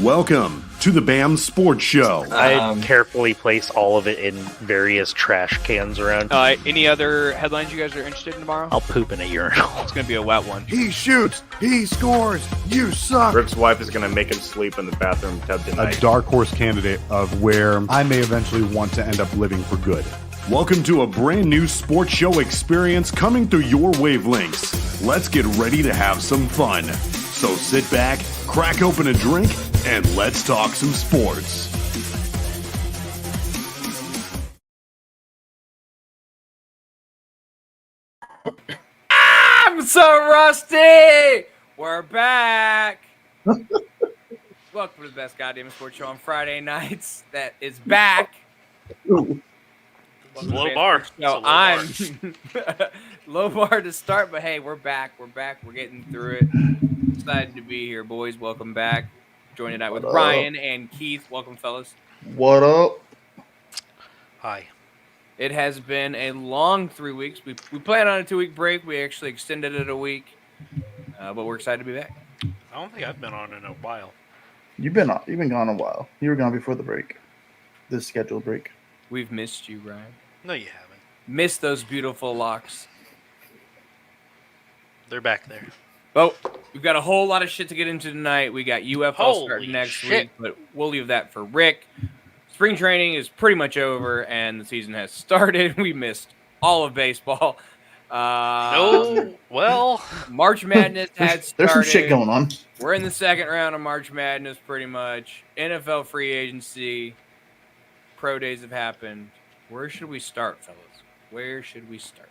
Welcome to the BAM Sports Show. I carefully place all of it in various trash cans around. Any other headlines you guys are interested in tomorrow? I'll poop in a urinal. It's going to be a wet one. He shoots, he scores, you suck. Rick's wife is going to make him sleep in the bathroom tub tonight. A dark horse candidate of where I may eventually want to end up living for good. Welcome to a brand new sports show experience coming through your wavelengths. Let's get ready to have some fun. So sit back, crack open a drink, and let's talk some sports. I'm so rusty! We're back! Welcome to the best goddamn sports show on Friday nights that is back. Low bar. No, I'm low bar to start, but hey, we're back. We're getting through it. Excited to be here, boys. Welcome back. Joining tonight with Ryan and Keith. Welcome, fellas. What up? Hi. It has been a long 3 weeks. We planned on a 2-week break. We actually extended it a week, but we're excited to be back. I don't think I've been on in a while. You've been gone a while. You were gone before the break. This scheduled break. We've missed you, Ryan. No, you haven't. Missed those beautiful locks. They're back there. Well, we've got a whole lot of shit to get into tonight. We got UFL Holy starting next shit. week, but we'll leave that for Rick. Spring training is pretty much over, and the season has started. We missed all of baseball. No, well, March Madness had started. There's some shit going on. We're in the second round of March Madness, pretty much. NFL free agency. Pro days have happened. Where should we start, fellas? Where should we start?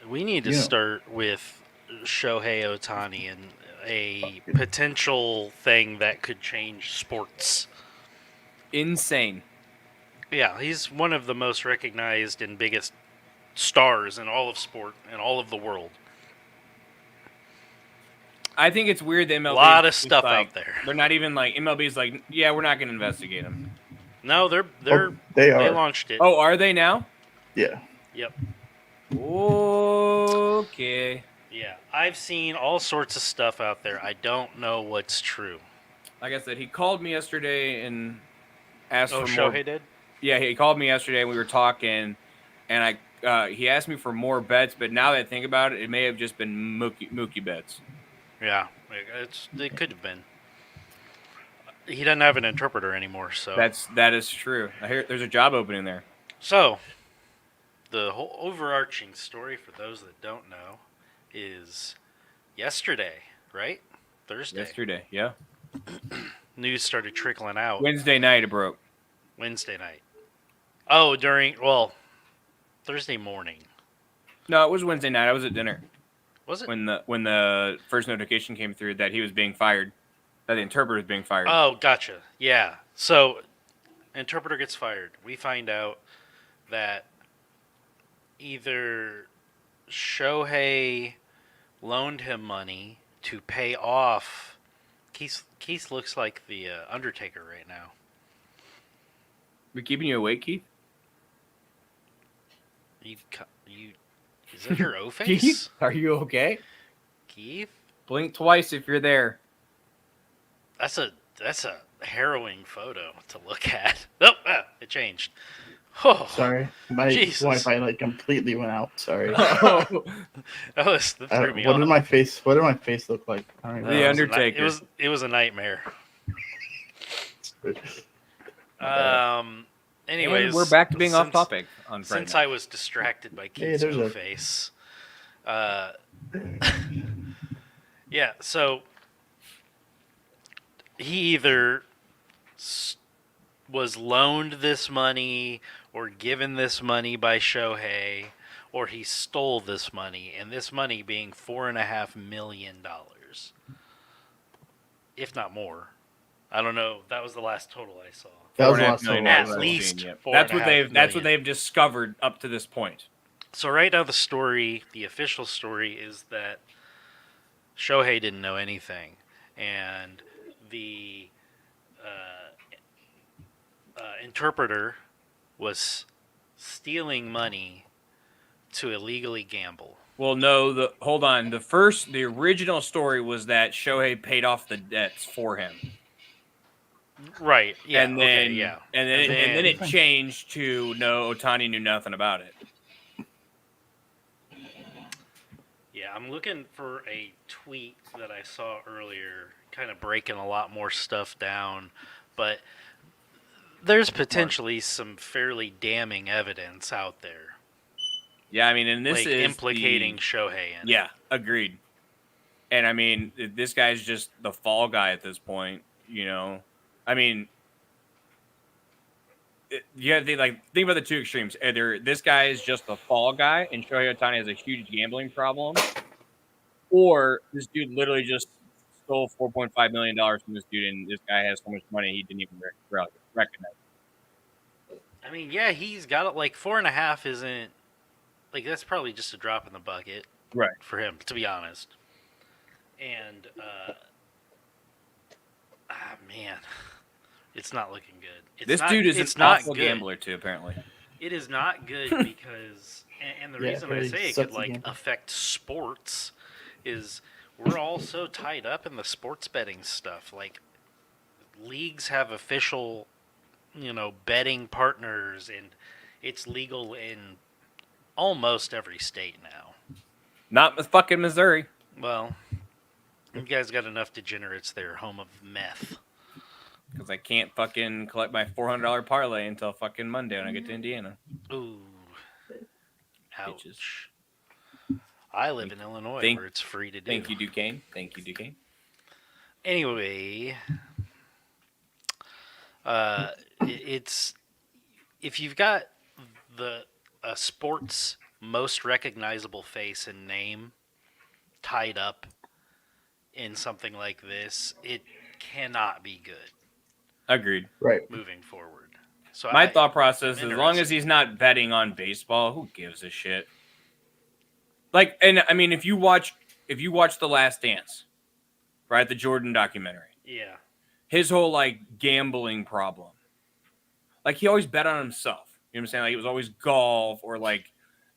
we need to start with Shohei Ohtani and a potential thing that could change sports. Insane. Yeah, he's one of the most recognized and biggest stars in all of sport and all of the world. I think it's weird that MLB. A lot of is stuff like, out there. They're not even like MLB's like, yeah, we're not going to investigate him. No, They they are. launched it. Oh, are they now? Yeah. Yep. Okay. Yeah, I've seen all sorts of stuff out there. I don't know what's true. Like I said, he called me yesterday and asked Oh, for more. Shohei did? Yeah, he called me yesterday and we were talking, and he asked me for more bets. But now that I think about it, it may have just been Mookie bets. Yeah, it could have been. He doesn't have an interpreter anymore, so That is true. I hear there's a job opening there. So, the whole overarching story for those that don't know is yesterday, right? Thursday. Yesterday, yeah. News started trickling out Wednesday night it broke. Wednesday night. Oh, Thursday morning. No, it was Wednesday night. I was at dinner Was it? when the first notification came through that he was being fired, that the interpreter was being fired. Oh, gotcha. Yeah. So, interpreter gets fired. We find out that either Shohei loaned him money to pay off. Keith looks like the Undertaker right now. We keeping you awake, Keith? You is that your O face? Keith, are you okay? Keith? Blink twice if you're there. That's a harrowing photo to look at. Oh, it changed. Oh, Sorry. My Jesus. Wi-Fi completely went out. Sorry. that threw me What off. did my face look like? I don't even The know. Undertaker. It was a nightmare. Anyways, And we're back to being off since- topic on Friday Since night. I was distracted by Keith's there's a- face. Yeah, so he either was loaned this money or given this money by Shohei, or he stole this money, and this money being $4.5 million, if not more. I don't know. That was the last total I saw. That was the $4.5 last million one. At I've least seen, yep. $4.5 That's what million. they've discovered up to this point. So right now the official story is that Shohei didn't know anything, and the interpreter was stealing money to illegally gamble. Well, no. Hold on. The original story was that Shohei paid off the debts for him. Right. Yeah. and then okay. Yeah. and then it changed to no, Otani knew nothing about it. Yeah, I'm looking for a tweet that I saw earlier, kind of breaking a lot more stuff down, but there's potentially some fairly damning evidence out there, Yeah, I mean, and this like is implicating Shohei in it. Yeah, agreed. And I mean, this guy's just the fall guy at this point. I mean, you have to think about the two extremes. Either this guy is just the fall guy, and Shohei Ohtani has a huge gambling problem, or this dude literally just stole $4.5 million from this dude, and this guy has so much money he didn't even recognize. I mean, yeah, he's got it. Like 4.5 isn't like that's probably just a drop in the bucket, Right. For him, to be honest. And man, it's not looking good. This dude is an awful gambler too, apparently. It is not good because, and the reason I say it could affect sports is we're all so tied up in the sports betting stuff. Like leagues have official, betting partners, and it's legal in almost every state now. Not fucking Missouri. Well, you guys got enough degenerates there, home of meth. Because I can't fucking collect my $400 parlay until fucking Monday when I get to Indiana. Ooh. Ouch. Bitches. I live in Illinois where it's free to do. Thank you, Duquesne. Thank you, Duquesne. Anyway, it's if you've got a sport's most recognizable face and name tied up in something like this, it cannot be good. Agreed. Right. Moving forward. So my thought process, as long as he's not betting on baseball, who gives a shit? Like, and I mean, if you watch The Last Dance, right, the Jordan documentary, yeah, his whole gambling problem, he always bet on himself. You know what I'm saying? Like, it was always golf, or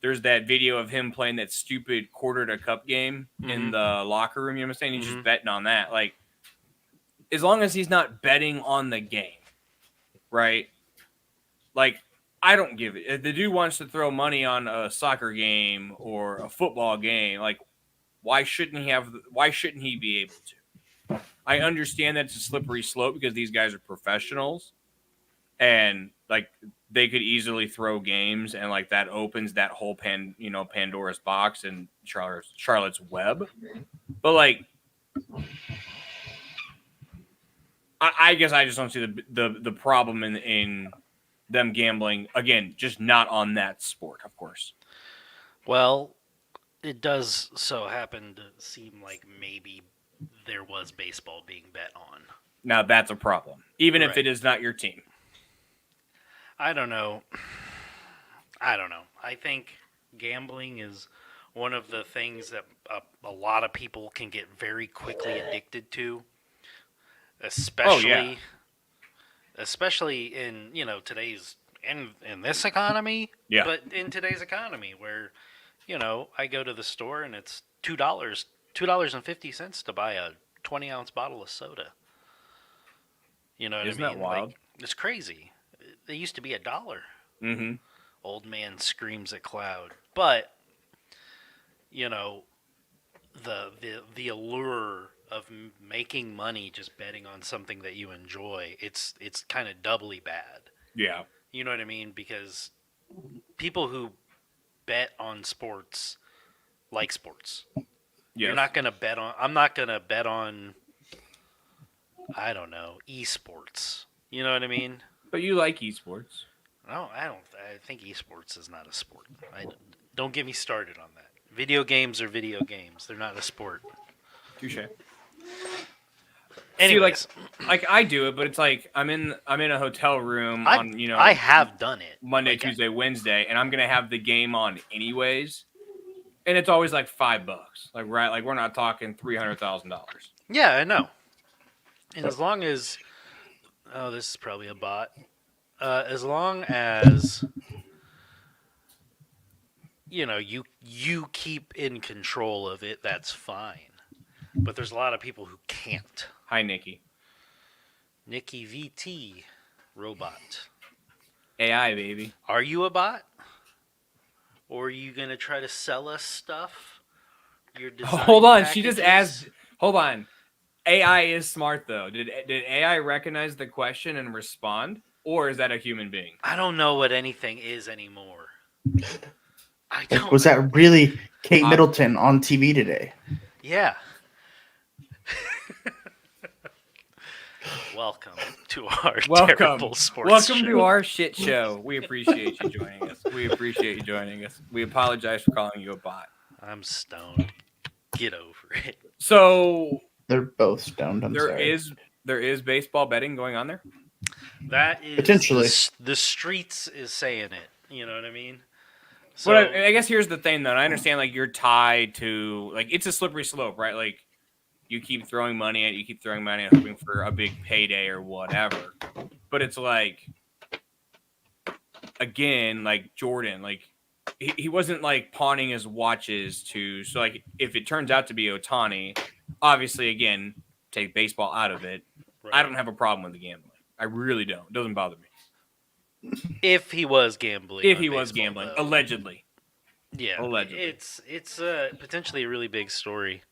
there's that video of him playing that stupid quarter to cup game in the locker room. You know what I'm saying? He's just betting on that. Like, as long as he's not betting on the game, right? Like, I don't give it. If the dude wants to throw money on a soccer game or a football game, why shouldn't he be able to? I understand that it's a slippery slope because these guys are professionals, and they could easily throw games, and that opens that whole Pandora's box and Charlotte's Web. But I guess I just don't see the problem in them gambling, again, just not on that sport, of course. Well, it does so happen to seem like maybe there was baseball being bet on. Now that's a problem, even if it is not your team. I don't know. I think gambling is one of the things that a lot of people can get very quickly addicted to, especially in today's in this economy. Yeah. But in today's economy, where I go to the store and it's $2.50 to buy a 20-ounce bottle of soda. You know what Isn't I mean? That wild? It's crazy. They used to be $1. Mm-hmm. Old man screams at cloud. But the allure of making money just betting on something that you enjoy, it's kind of doubly bad. Yeah. You know what I mean? Because people who bet on sports like sports. Yes. You're not going to bet on... I'm not going to bet on, I don't know, esports. You know what I mean? But you like esports. No, I don't. I think esports is not a sport. Don't get me started on that. Video games are video games. They're not a sport. Touche. Anyways, See, I do it, but it's I'm in a hotel room I have done it Monday, Tuesday, Wednesday, and I'm gonna have the game on anyways, and it's always $5. We're not talking $300,000. Yeah, I know. And as long as this is probably a bot. As long as you keep in control of it, that's fine. But there's a lot of people who can't. Hi, Nikki. Nikki VT, robot. AI, baby. Are you a bot? Or are you going to try to sell us stuff? Your design Hold on, packages? she just asked. Hold on. AI is smart though. Did AI recognize the question and respond, or is that a human being? I don't know what anything is anymore. I don't. Was that really Kate Middleton on TV today? Yeah. Welcome to our terrible sports Welcome show. to our shit show. We appreciate you joining us. We apologize for calling you a bot. I'm stoned. Get over it. So they're both stoned. There is baseball betting going on there. That is potentially the streets is saying it. You know what I mean? So, but I guess here's the thing, though. I understand, like, you're tied to, like, it's a slippery slope, right? Like, you keep throwing money at it, and hoping for a big payday or whatever. But it's like, again, like Jordan, like, he wasn't, like, pawning his watches to, so, like, if it turns out to be Ohtani, obviously, again, take baseball out of it. Right. I don't have a problem with the gambling. I really don't. It doesn't bother me. If he was gambling. Though. Allegedly. Yeah. Allegedly. It's potentially a really big story.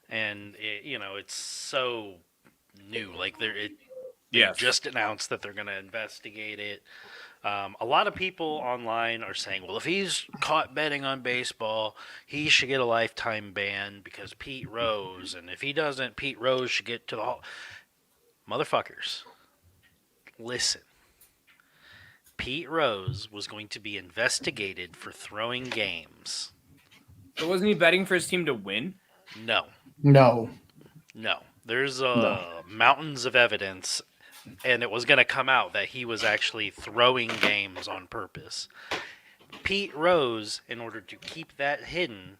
And, it's so new. Like, they just announced that they're going to investigate it. A lot of people online are saying, well, if he's caught betting on baseball, he should get a lifetime ban because Pete Rose. And if he doesn't, Pete Rose should get to the hall. Motherfuckers, listen. Pete Rose was going to be investigated for throwing games. But wasn't he betting for his team to win? No. There's mountains of evidence, and it was going to come out that he was actually throwing games on purpose. Pete Rose, in order to keep that hidden,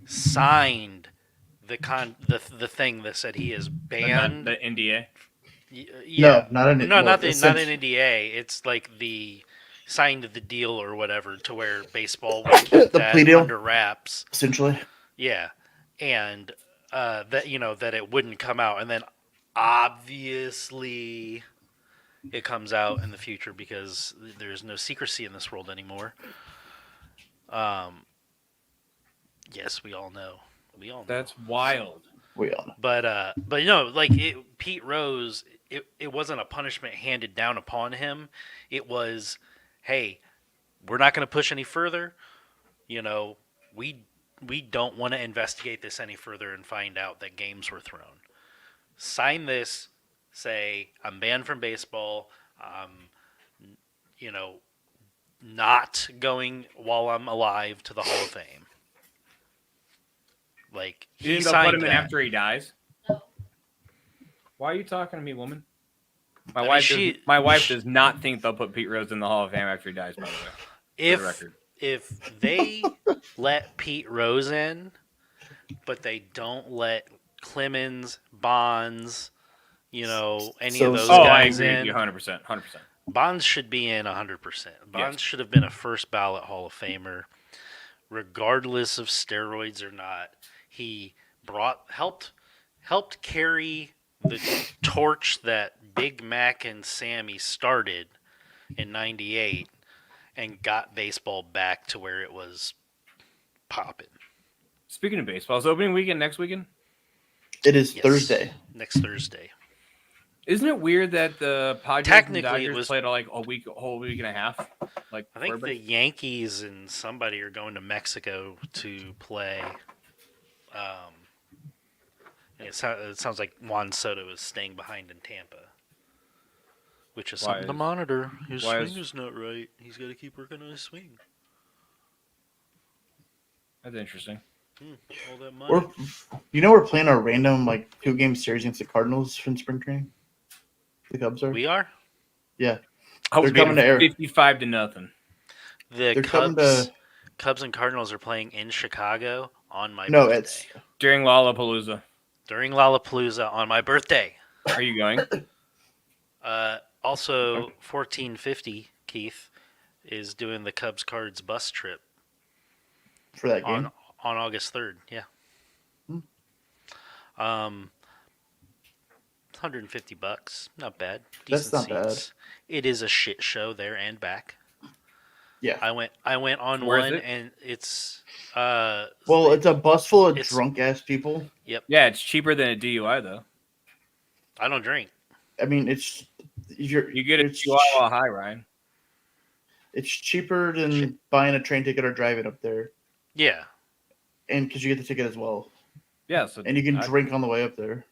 signed the thing that said he is banned. The NDA. Yeah. Not an NDA. It's like signed the deal or whatever to where baseball would keep that under wraps. Essentially. Yeah. And that it wouldn't come out. And then obviously it comes out in the future because there's no secrecy in this world anymore. Yes, we all know. That's wild. We all know. But Pete Rose, it wasn't a punishment handed down upon him. It was, hey, we're not going to push any further. We don't want to investigate this any further and find out that games were thrown. Sign this. Say, I'm banned from baseball. Not going while I'm alive to the Hall of Fame. Like, you didn't go put him in after he dies? Why are you talking to me, woman? My wife does not think they'll put Pete Rose in the Hall of Fame after he dies, by the way. If they let Pete Rose in, but they don't let Clemens, Bonds, any of those guys I agree in. With you 100%. Bonds should be in 100%. Bonds should have been a first ballot Hall of Famer, regardless of steroids or not. He helped carry the torch that Big Mac and Sammy started in '98 and got baseball back to where it was popping. Speaking of baseball, is opening weekend next weekend? It is Thursday. Next Thursday. Isn't it weird that the Padres and Dodgers played like a whole week and a half? Like I think the Yankees and somebody are going to Mexico to play. It sounds like Juan Soto is staying behind in Tampa, which is something to monitor. His swing is not right. He's got to keep working on his swing. That's interesting. All that money. We're playing a random 2-game series against the Cardinals from spring training. The Cubs are. We are. Yeah, they're coming to 55-0. The Cubs and Cardinals are playing in Chicago on my birthday. No, it's during Lollapalooza. During Lollapalooza on my birthday. Are you going? Also, 1450 Keith is doing the Cubs Cards bus trip for that game on August 3rd. Yeah. $150. Not bad. That's Decent not seats. It is a shit show there and back. Yeah. I went on Where is one it? and it's Well, it's a bus full of drunk ass people. Yep. Yeah, it's cheaper than a DUI though. I don't drink. I mean, it's You get a DUI while high, Ryan. It's cheaper than buying a train ticket or driving up there. Yeah. And because you get the ticket as well. Yeah, so and you can drink on the way up there.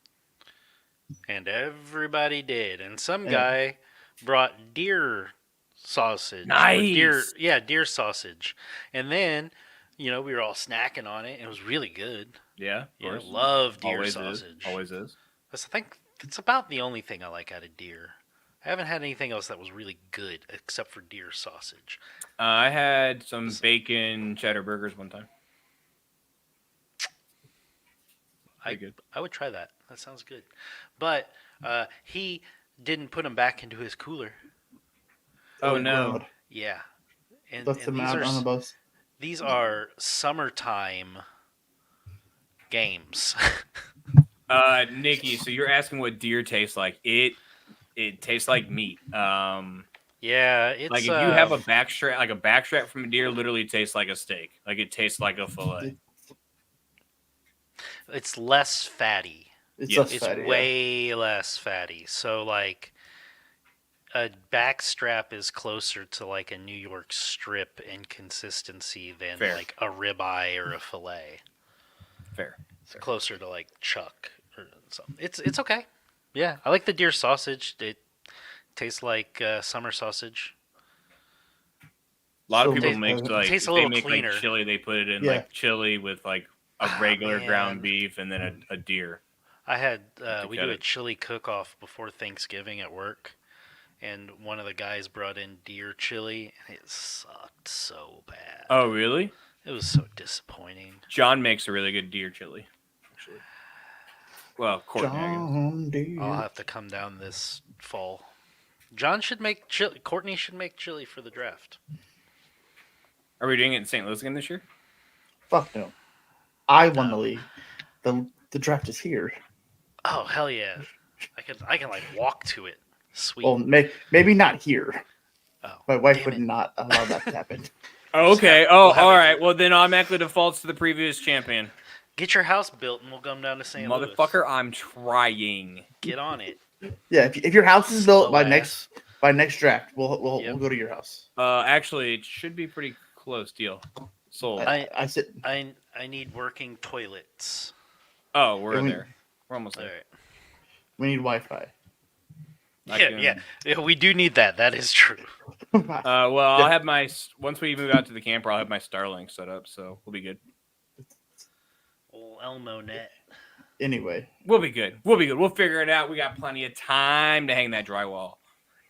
And everybody did. And some guy brought deer sausage. Nice. Deer sausage. And then, we were all snacking on it. And it was really good. Yeah, of course. Love deer Always sausage. Always is. I think it's about the only thing I like out of deer. I haven't had anything else that was really good except for deer sausage. I had some bacon cheddar burgers one time. I would try that. That sounds good. But he didn't put them back into his cooler. Oh, no. God. Yeah. And That's the map on the bus. These are summertime games. Nikki, so you're asking what deer tastes like. It tastes like meat. Yeah, it's like if you have a backstrap from a deer literally tastes like a steak. Like it tastes like a fillet. It's less fatty. It's way less fatty. So like a backstrap is closer to like a New York strip in consistency than like a ribeye or a fillet. Fair. It's closer to like chuck or something. It's okay. Yeah, I like the deer sausage. It tastes like summer sausage. A lot of people make tastes a little cleaner. Like chili. They put it in like chili with like a regular ground beef and then a deer. I had we do a chili cook-off before Thanksgiving at work, and one of the guys brought in deer chili, and it sucked so bad. Oh, really? It was so disappointing. John makes a really good deer chili. Actually. Well, Courtney. I'll have to come down this fall. John should make chili. Courtney should make chili for the draft. Are we doing it in St. Louis again this year? Fuck no. I won the league. The draft is here. Oh hell yeah! I can like walk to it. Sweet. Well, maybe not here. Oh, my wife would not allow that to happen. Okay. Oh, all right. Well, then automatically defaults to the previous champion. Get your house built, and we'll come down to St. Louis. Motherfucker, I'm trying. Get on it. Yeah, if your house is built by next draft, we'll go to your house. Actually, it should be pretty close. Deal. Sold. I need working toilets. Oh, we're there. We're almost there. All right. We need Wi-Fi. Yeah, we do need that. That is true. Well, I'll have once we move out to the camper, I'll have my Starlink set up, so we'll be good. Old Elmo net. Anyway. We'll be good. We'll figure it out. We got plenty of time to hang that drywall.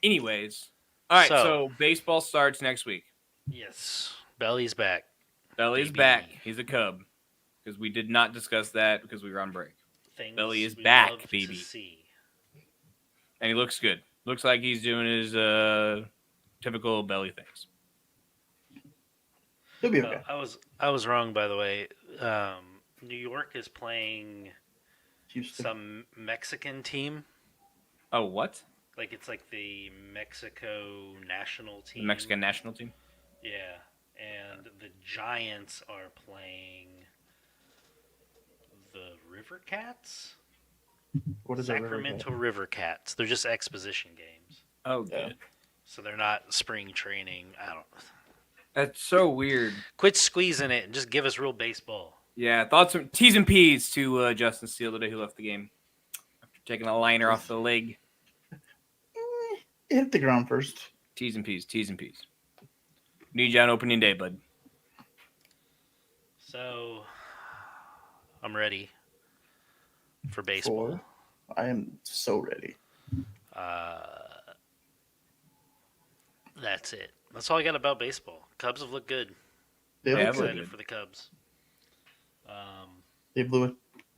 Anyways. All right, so baseball starts next week. Yes. Belly's back. Belly's back. He's a Cub. Because we did not discuss that because we were on break. Belly is back, baby. And he looks good. Looks like he's doing his typical Belly things. He'll be okay. I was wrong, by the way. New York is playing Houston. Some Mexican team. Oh, what? Like it's like the Mexico national team. The Mexican national team? Yeah. And the Giants are playing the River Cats? What is Sacramento River Cats. They're just exposition games. Oh, good. So they're not spring training. I don't. That's so weird. Quit squeezing it and just give us real baseball. Yeah, thoughts from T's and P's to Justin Steele today, who left the game after taking a liner off the leg. It hit the ground first. T's and P's. Need you on opening day, bud. So, I'm ready for baseball. I am so ready. That's it. That's all I got about baseball. Cubs have looked good. I'm excited for the Cubs. They blew a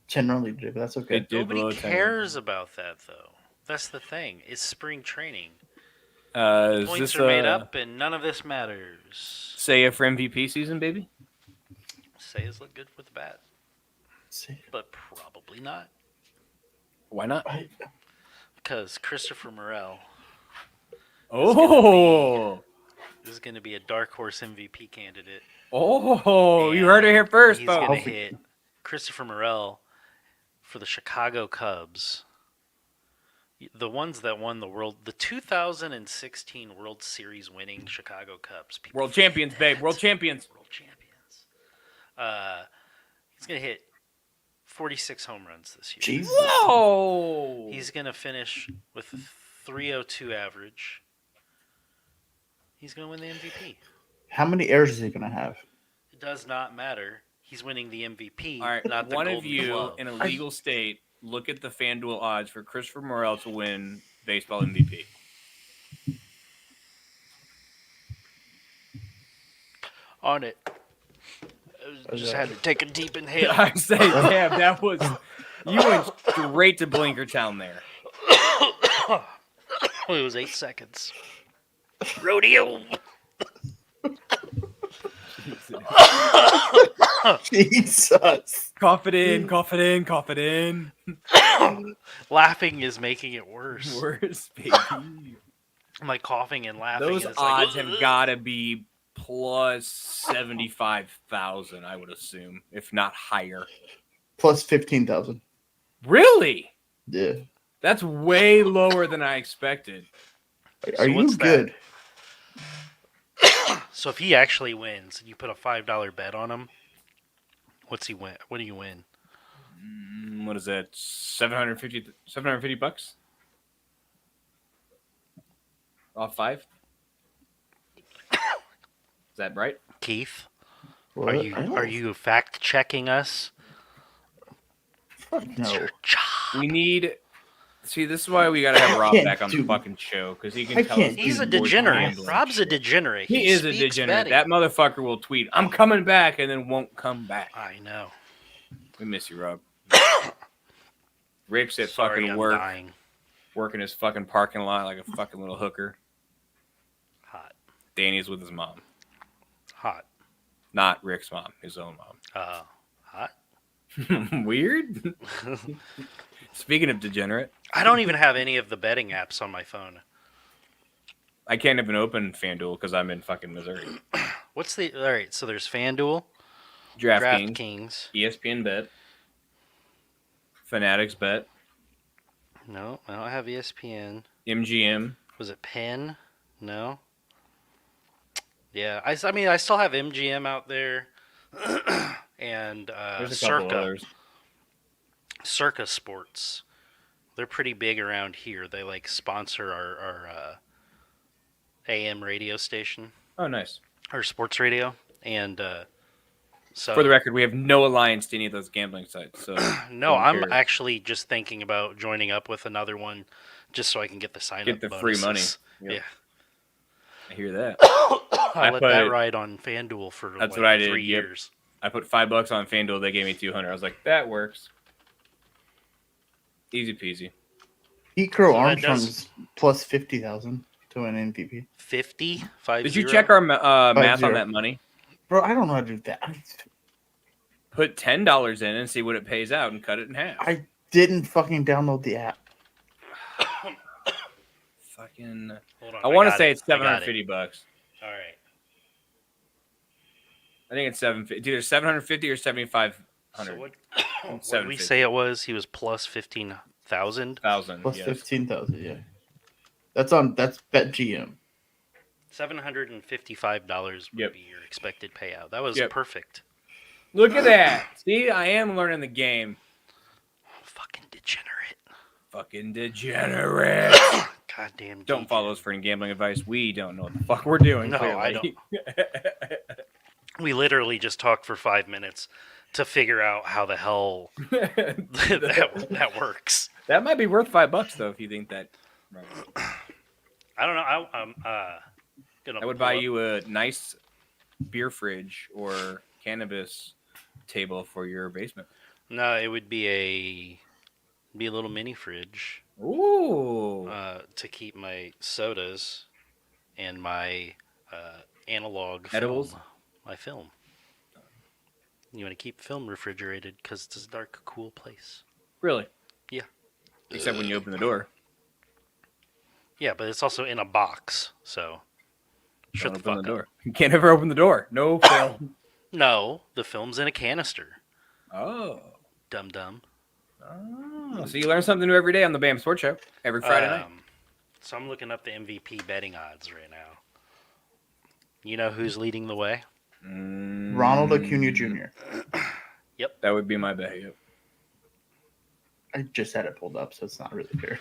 10-run lead today, but that's okay. Nobody cares about that, though. That's the thing. It's spring training. Points are made up, and none of this matters. Say for MVP season, baby? Sayas look good with the bat. But probably not. Why not? Because Christopher Morel Oh. is going to be a dark horse MVP candidate. Oh, you heard it here first, He's folks. going to hit Christopher Morel for the Chicago Cubs. The ones that won the 2016 World Series winning Chicago Cubs. World champions, babe. World champions. World champions. He's going to hit 46 home runs this year. Jesus. Whoa! He's going to finish with a 302 average. He's going to win the MVP. How many errors is he going to have? It does not matter. He's winning the MVP, All right, not the one Golden of you Glove. in a legal state, look at the FanDuel odds for Christopher Morel to win baseball MVP. On it. I just had to take a deep inhale. I say, damn, that was you went straight to Blinkertown there. It was 8 seconds. Rodeo. Jesus. Cough it in, cough it in, cough it in. Laughing is making it worse. Worse, baby. I'm like coughing and laughing. Those and it's odds like, have got to be plus 75,000, I would assume, if not higher. Plus 15,000. Really? Yeah. That's way lower than I expected. Are you good? So if he actually wins, and you put a $5 bet on him, what's he win? What do you win? What is that? 750 bucks? Off 5? Is that right? Keith, What? are you fact checking us? Fuck It's no. your job. We need. See, this is why we gotta have Rob can't back on the do- fucking show because he I can tell us. can't He's a these boys degenerate. gambling. Rob's a degenerate. He is a speaks degenerate. betting. That motherfucker will tweet, "I'm coming back," and then won't come back. I know. We miss you, Rob. Rick's at Sorry, fucking I'm work, dying. working his fucking parking lot like a fucking little hooker. Hot. Danny's with his mom, Hot. not Rick's mom, his own Hot. mom. Weird. Speaking of degenerate, I don't even have any of the betting apps on my phone. I can't even open FanDuel because I'm in fucking Missouri. What's the... All right, so there's FanDuel, DraftKings, DraftKings. ESPN Bet, Fanatics Bet, No, I don't have ESPN. MGM. Was it Penn? No. Yeah, I mean, I still have MGM out there. And There's a couple Circa. others. Circa Sports. They're pretty big around here. They like sponsor our AM radio station, Oh, nice. or sports radio, and so For the record, we have no alliance to any of those gambling sites. So no, don't I'm care. actually just thinking about joining up with another one, just so I can get the sign up. Get the free money. bonuses. Yep. Yeah, I hear that. I let that put- ride on FanDuel for That's like what I did, 3 yep. years. I put $5 on FanDuel. They gave me 200. I was like, that works. Easy peasy. Pete Crow So that Armstrong's plus 50,000 to win MVP. 50. Did you check our math 5-0. on that money? Bro, I don't know how to do that. Put $10 in and see what it pays out and cut it in half. I didn't fucking download the app. Fucking. Hold on, I want to got say it. it's I got it. $750. All right. I think it's 750. It's either 750 or 7,500. So what did we 750. say it was? He was plus 15,000. Plus Yes. 15,000, yeah. That's BetGM. $755 would Yep. be your expected payout. That was Yep. perfect. Look at that. See, I am learning the game. Fucking degenerate. Fucking degenerate. Goddamn. Don't geek. follow us for any gambling advice. We don't know what the fuck we're doing. No, I clearly. We literally just talked for 5 minutes to figure out how the hell that works. That might be worth $5 though, if you think that. I don't know. I'm gonna. I would buy you a nice beer fridge or cannabis table for your basement. No, it would be a little mini fridge Ooh. to keep my sodas and my analog Edibles? film. My film. You want to keep film refrigerated because it's a dark, cool place. Really? Yeah. Except when you open the door. Yeah, but it's also in a box, so shut the fuck up. Door. You can't ever open the door. No film. No, the film's in a canister. Oh. Dum. Oh, so you learn something new every day on the BAM Sports Show every Friday night. So I'm looking up the MVP betting odds right now. You know who's leading the way? Ronald Acuna Jr. Yep. That would be my bet. Yep. I just had it pulled up, so it's not really fair.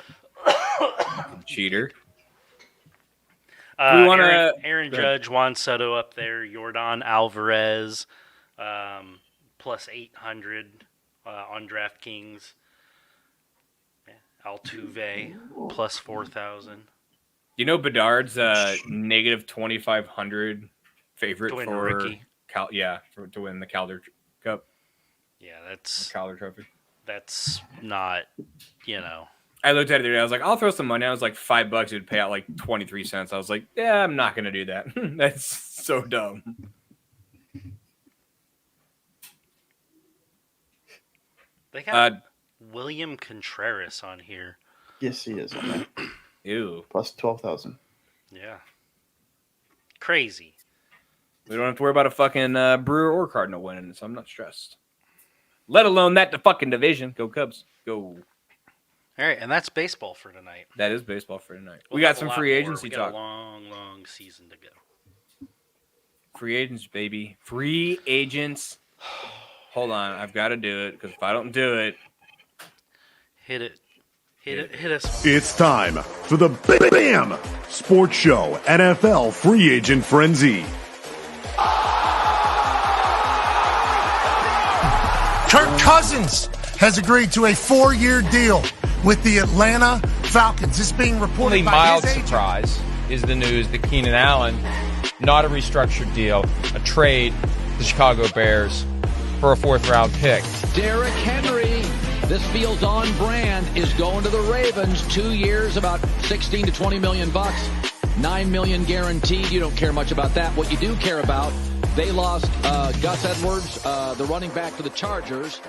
Cheater. We want Aaron Judge, Juan Soto up there, Yordan Alvarez, plus 800 on DraftKings. Yeah. Altuve, plus 4,000. You know Bedard's negative 2,500 favorite to win for rookie. To win the Calder Cup. Yeah, that's Calder Trophy. That's not, I looked at it the other day. I was like, I'll throw some money. I was like, $5. It would pay out like 23 cents. I was like, yeah, I'm not gonna do that. That's so dumb. They got William Contreras on here. Yes, he is. Ew. Plus 12,000. Yeah. Crazy. We don't have to worry about a fucking Brewer or Cardinal winning, so I'm not stressed. Let alone that the fucking division. Go Cubs. Go. All right, and that's baseball for tonight. That is baseball for tonight. We got some free agency talk. We got a long season to go. Free agents, baby. Free agents. Hold on. I've got to do it, because if I don't do it... Hit us. It's time for the BAM Sports Show NFL Free Agent Frenzy. Kirk Cousins has agreed to a 4-year deal with the Atlanta Falcons. This being reported Only by mild his agent. surprise is the news that Keenan Allen, not a restructured deal, a trade to the Chicago Bears for a 4th-round pick. Derrick Henry, this feels on brand, is going to the Ravens. 2 years, about 16 to 20 million bucks. $9 million guaranteed. You don't care much about that. What you do care about, they lost Gus Edwards, the running back for the Chargers.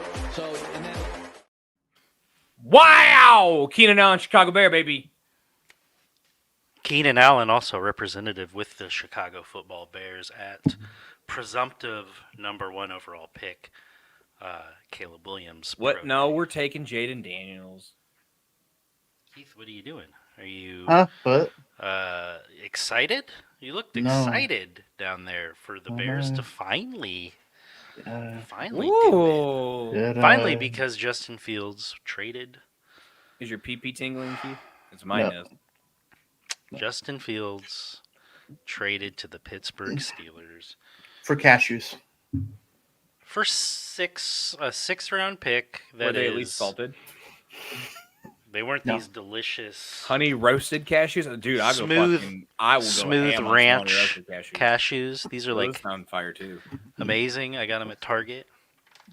Wow! Keenan Allen, Chicago Bear, baby. Keenan Allen also representative with the Chicago Football Bears at presumptive number 1 overall pick, Caleb Williams. What? No, we're taking Jaden Daniels. Keith, what are you doing? Are you excited? You looked excited down there for the Bears to finally finally, because Justin Fields traded. Is your pee-pee tingling, Keith? It's mine is. Justin Fields traded to the Pittsburgh Steelers for cashews. For a 6th-round pick. Were they at least salted? They weren't these delicious honey roasted cashews, dude. I will go smooth ranch cashews. These are like on fire too. Amazing. I got them at Target.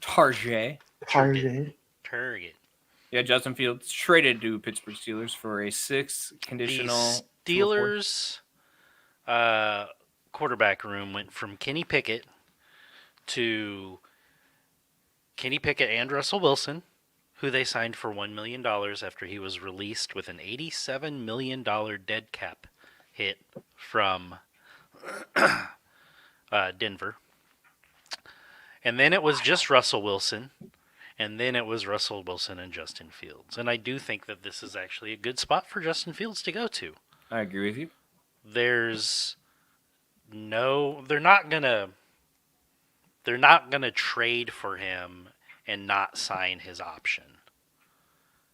Target. Yeah, Justin Fields traded to Pittsburgh Steelers for a 6th conditional. The Steelers quarterback room went from Kenny Pickett to Kenny Pickett and Russell Wilson, who they signed for $1 million after he was released with an $87 million dead cap hit from Denver. And then it was just Russell Wilson. And then it was Russell Wilson and Justin Fields. And I do think that this is actually a good spot for Justin Fields to go to. I agree with you. They're not gonna trade for him and not sign his option.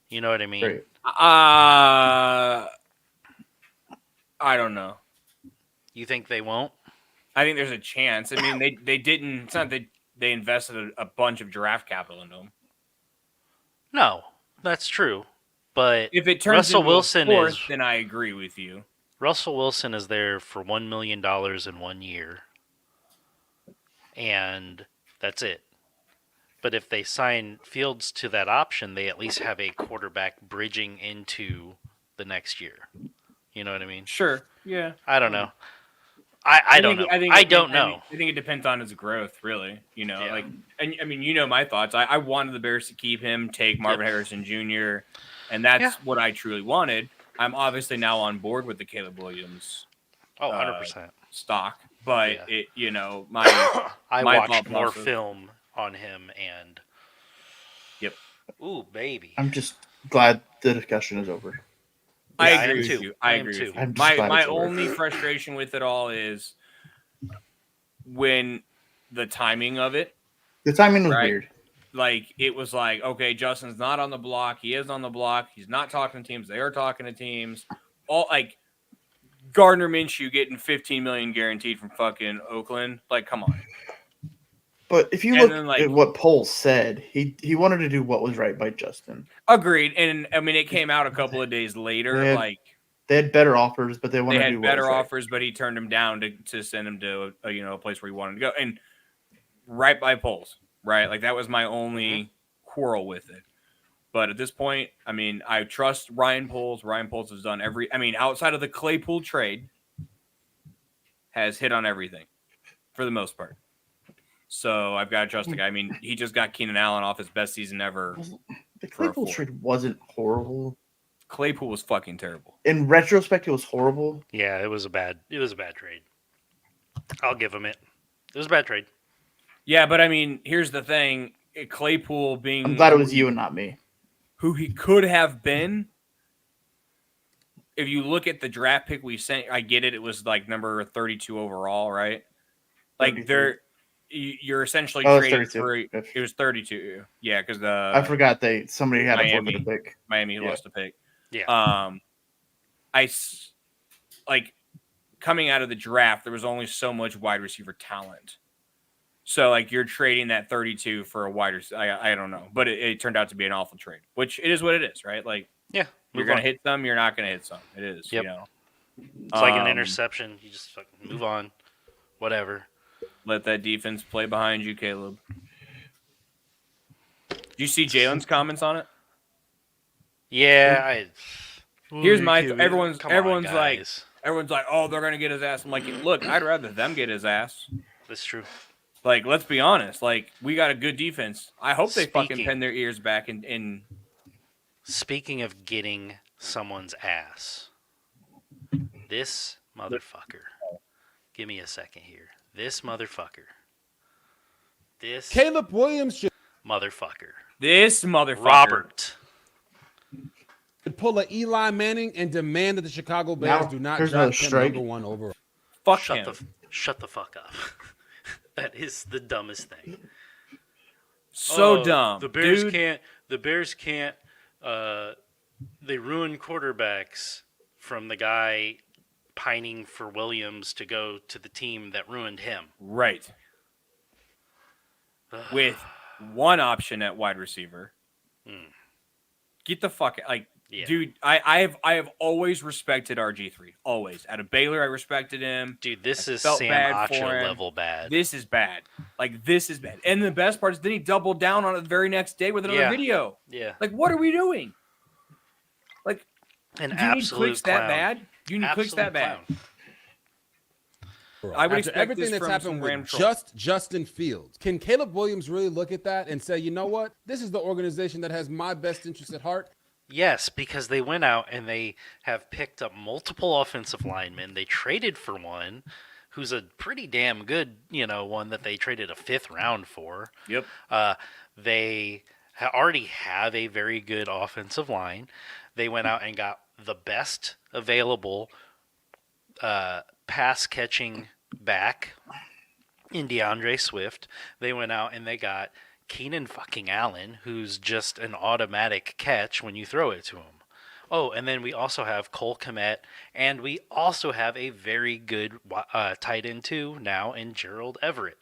You know what I mean? Great. I don't know. You think they won't? I think there's a chance. I mean, they didn't. It's not that they invested a bunch of draft capital into him. No, that's true. But if it turns Russell into Wilson a 4th, then I agree with you. Russell Wilson is there for $1 million in 1 year, and that's it. But if they sign Fields to that option, they at least have a quarterback bridging into the next year. You know what I mean? Sure. Yeah. I don't know. I don't know. I don't know. I think it depends on his growth, really. You know, and I mean, you know my thoughts. I wanted the Bears to keep him, take Marvin Harrison Jr., and that's what I truly wanted. I'm obviously now on board with the Caleb Williams 100%. stock, but Yeah. it, you know, I my watched more process. film on him, and ooh, baby. I'm just glad the discussion is over. I Yeah, agree am with too. you. I I am agree too. with you. I'm just glad My it's over. only frustration with it all is when the timing of it. The timing was Right. weird. Like, it was like, okay, Justin's not on the block. He is on the block. He's not talking to teams. They are talking to teams. All like Gardner Minshew getting $15 million guaranteed from fucking Oakland. Like, come on. But if you And look then, like- at what polls said, he wanted to do what was right by Justin. Agreed. And I mean, it came out a couple of days later. They had- Like, They had better offers, but they they wanted to do had what better was right. offers, but he turned them down to send him to a place where he wanted to go. And right by polls, right? Like, that was my only quarrel with it. But at this point, I mean, I trust Ryan Poles. Ryan Poles has done outside of the Claypool trade, has hit on everything for the most part. So I've got to trust the guy. I mean, he just got Keenan Allen off his best season ever. The Claypool trade wasn't horrible. Claypool was fucking terrible. In retrospect, it was horrible. Yeah, it was a bad trade. I'll give him it. It was a bad trade. Yeah, but I mean, here's the thing: Claypool being I'm glad it was you and not me. who he could have been. If you look at the draft pick we sent, I get it. It was like number 32 overall, right? Like 33. you're essentially Oh, it's trading 32. for. It was 32. Yeah, because the I forgot somebody had Miami. a forfeit a pick. Miami lost a pick. Yeah. Like coming out of the draft, there was only so much wide receiver talent. So like you're trading that 32 for a wide receiver. I don't know, but it turned out to be an awful trade, which it is what it is, right? Like Yeah. you're gonna hit some, you're not gonna hit some. It is, Yep. you know. It's like an interception. You just fucking move on. Whatever. Let that defense play behind you, Caleb. Do you see Jalen's comments on it? Yeah. Here's my everyone's Come on, guys. everyone's like, oh, they're gonna get his ass. I'm like, look, I'd rather them get his ass. That's true. Like, let's be honest. Like, we got a good defense. I hope they fucking Speaking- pin their ears back and Speaking of getting someone's ass, this motherfucker. Give me a second here. This motherfucker. This Caleb Williams should motherfucker. this motherfucker. Robert. pull a Eli Manning and demand that the Chicago Bears Now, do not here's another draft him strike. number 1 overall. Fuck Shut him. shut the fuck up. That is the dumbest thing. So dumb. The Bears dude. can't. The Bears can't. They ruin quarterbacks from the guy pining for Williams to go to the team that ruined him. Right. With one option at wide receiver. Get the fuck like, Yeah. dude. I have always respected RG3. Always. Out of Baylor, I respected him. Dude, this I is felt Sam bad for Acho him. level bad. This is bad. Like, this is bad. And the best part is, then he doubled down on it the very next day with another Yeah. video. Yeah. Like, what are we doing? Like, An do you need absolute clicks that clown. bad? Do you need clicks that bad? Clown. I would After expect everything this that's from happened some with Ram troll. just Justin Fields, can Caleb Williams really look at that and say, you know what? This is the organization that has my best interest at heart. Yes, because they went out and they have picked up multiple offensive linemen. They traded for one who's a pretty damn good, one that they traded a 5th round for. Yep. They already have a very good offensive line. They went out and got the best available pass catching back in DeAndre Swift. They went out and they got Keenan fucking Allen, who's just an automatic catch when you throw it to him. Oh, and then we also have Cole Kmet, and we also have a very good tight end too now in Gerald Everett.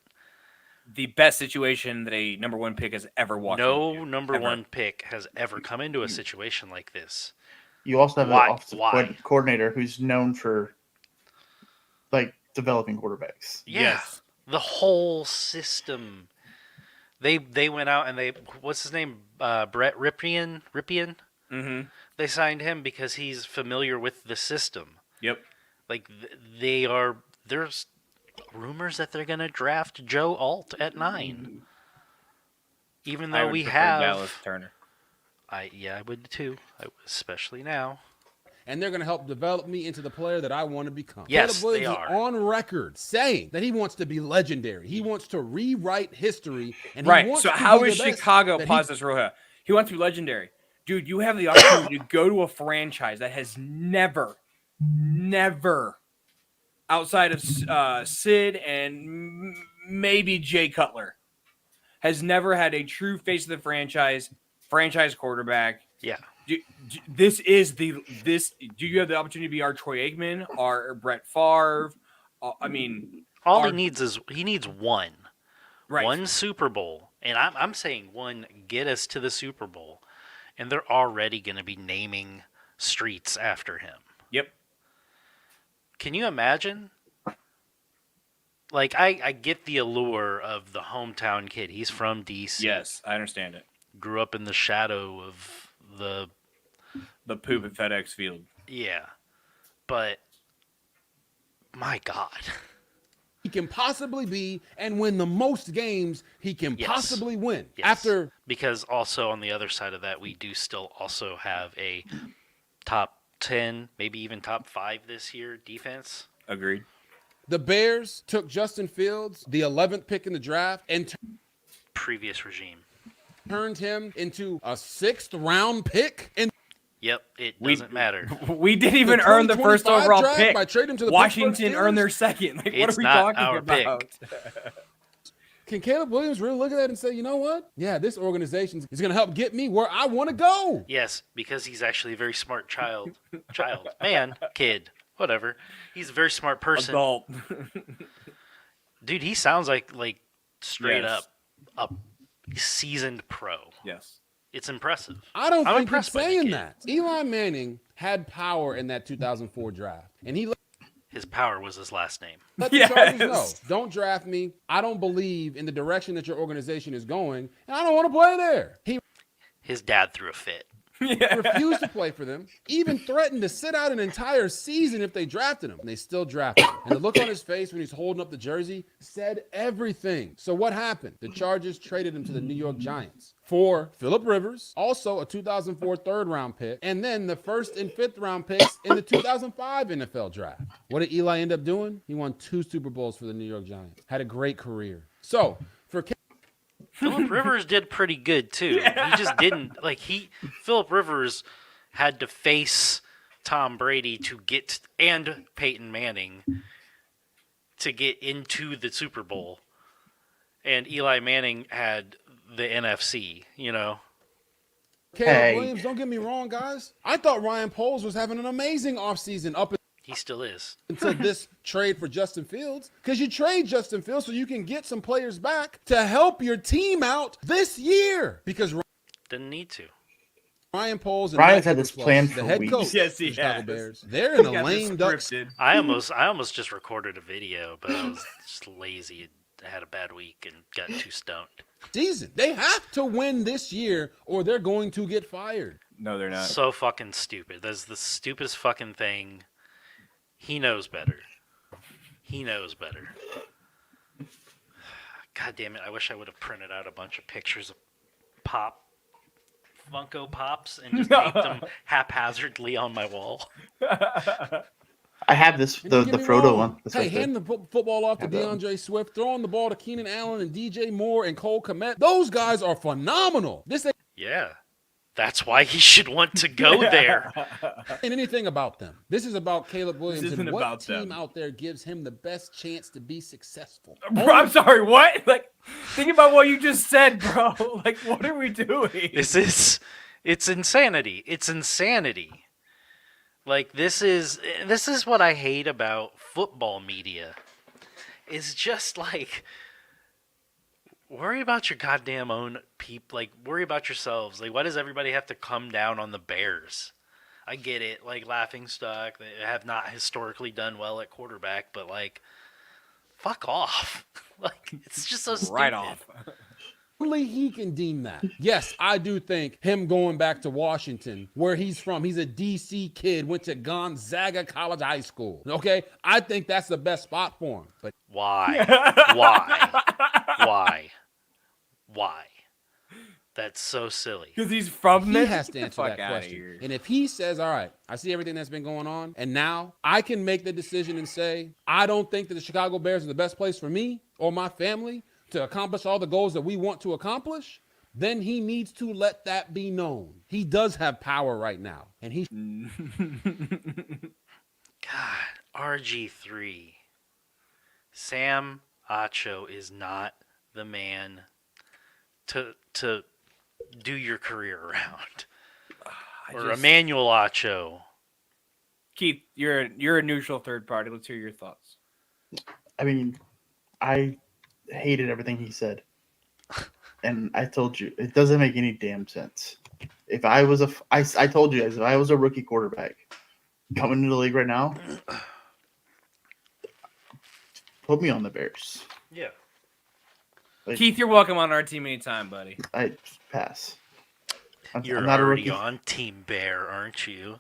The best situation that a number 1 pick has ever walked No into, number ever. 1 pick has ever come into a situation like this. You also have Why? an offensive Why? coordinator who's known for developing quarterbacks. Yeah, Yes. the whole system. They went out and what's his name? Brett Ripien. Mm-hmm. They signed him because he's familiar with the system. Yep. Like there's rumors that they're gonna draft Joe Alt at 9. Even though we have Dallas Turner. I would too. Especially now. and they're going to help develop me into the player that I want to become. Yes, Caleb Williams they is are. on record saying that he wants to be legendary. He wants to rewrite history. And right. He wants So to how be is the best Chicago? that Pause this real quick. He wants to be legendary. Dude, you have the opportunity to go to a franchise that has never, outside of Sid and maybe Jay Cutler, has never had a true face of the franchise quarterback. Yeah. Do you have the opportunity to be our Troy Aikman, our Brett Favre? All he needs one. Right. One Super Bowl. And I'm saying one, get us to the Super Bowl. And they're already going to be naming streets after him. Yep. Can you imagine? Like, I get the allure of the hometown kid. He's from D.C. Yes, I understand it. Grew up in the shadow of the poop at FedEx Field. Yeah. But, my God. he can possibly be and win the most games he can possibly win. Yes. Because also on the other side of that, we do still also have a top 10, maybe even top 5 this year defense. Agreed. The Bears took Justin Fields, the 11th pick in the draft, and previous regime turned him into a 6th round pick. And yep, it doesn't matter. We didn't even earn the first overall pick. By trading to the Washington earned their second. Like, what are we talking about? Can Caleb Williams really look at that and say, you know what? Yeah, this organization is going to help get me where I want to go. Yes, because he's actually a very smart kid, whatever. He's a very smart person. Adult. Dude, he sounds like straight up a seasoned pro. Yes. It's impressive. I don't think he's saying that. Eli Manning had power in that 2004 draft, and his power was his last name. Let the Chargers know. Don't draft me. I don't believe in the direction that your organization is going, and I don't want to play there. His dad threw a fit. Refused to play for them, even threatened to sit out an entire season if they drafted him. And they still drafted him. And the look on his face when he's holding up the jersey said everything. So what happened? The Chargers traded him to the New York Giants for Phillip Rivers, also a 2004 third-round pick, and then the first and fifth-round picks in the 2005 NFL draft. What did Eli end up doing? He won 2 Super Bowls for the New York Giants. Had a great career. So for Phillip Rivers did pretty good too. Yeah. He just didn't Phillip Rivers had to face Tom Brady and Peyton Manning to get into the Super Bowl. And Eli Manning had the NFC, Caleb Williams, don't get me wrong, guys. I thought Ryan Poles was having an amazing offseason he still is. Until this trade for Justin Fields. Because you trade Justin Fields so you can get some players back to help your team out this year. Because didn't need to. Ryan Poles and Ryan's had this plan for the head weeks. coach. Yes, he Chicago has. Bears. They're in a lame duck. I almost just recorded a video, but I was just lazy. I had a bad week and got too stoned. Season. They have to win this year or they're going to get fired. No, they're not. So fucking stupid. That's the stupidest fucking thing. He knows better. God damn it. I wish I would have printed out a bunch of pictures of Funko Pops and just taped them haphazardly on my wall. I have this, the Frodo one. Hey, hand the football off to DeAndre Swift, throwing the ball to Keenan Allen and DJ Moore and Cole Kmet. Those guys are phenomenal. Yeah. That's why he should want to go there. Ain't anything about them. This is about Caleb Williams and what about team them. Out there gives him the best chance to be successful. Bro, I'm sorry, what? Like, think about what you just said, bro. Like, what are we doing? It's insanity. It's insanity. Like, this is what I hate about football media. It's just like, worry about your goddamn own people. Like, worry about yourselves. Like, why does everybody have to come down on the Bears? I get it. Like, laughingstock. They have not historically done well at quarterback, but, like, fuck off. Like, it's just so stupid. Right off. Only he can deem that. Yes, I do think him going back to Washington, where he's from, he's a D.C. kid, went to Gonzaga College High School. Okay? I think that's the best spot for him. But why? That's so silly. Because he's from He Memphis. has to answer that question. And if he says, all right, I see everything that's been going on, and now I can make the decision and say, I don't think that the Chicago Bears are the best place for me or my family to accomplish all the goals that we want to accomplish, then he needs to let that be known. He does have power right now. And he God, RG3. Sam Acho is not the man to do your career around. Or Emmanuel Acho. Keith, you're a neutral third party. Let's hear your thoughts. I mean, I hated everything he said. And I told you, it doesn't make any damn sense. If I was I told you guys, if I was a rookie quarterback coming into the league right now, put me on the Bears. Yeah. Like, Keith, you're welcome on our team anytime, buddy. I pass. You're I'm not already a rookie. on Team Bear, aren't you?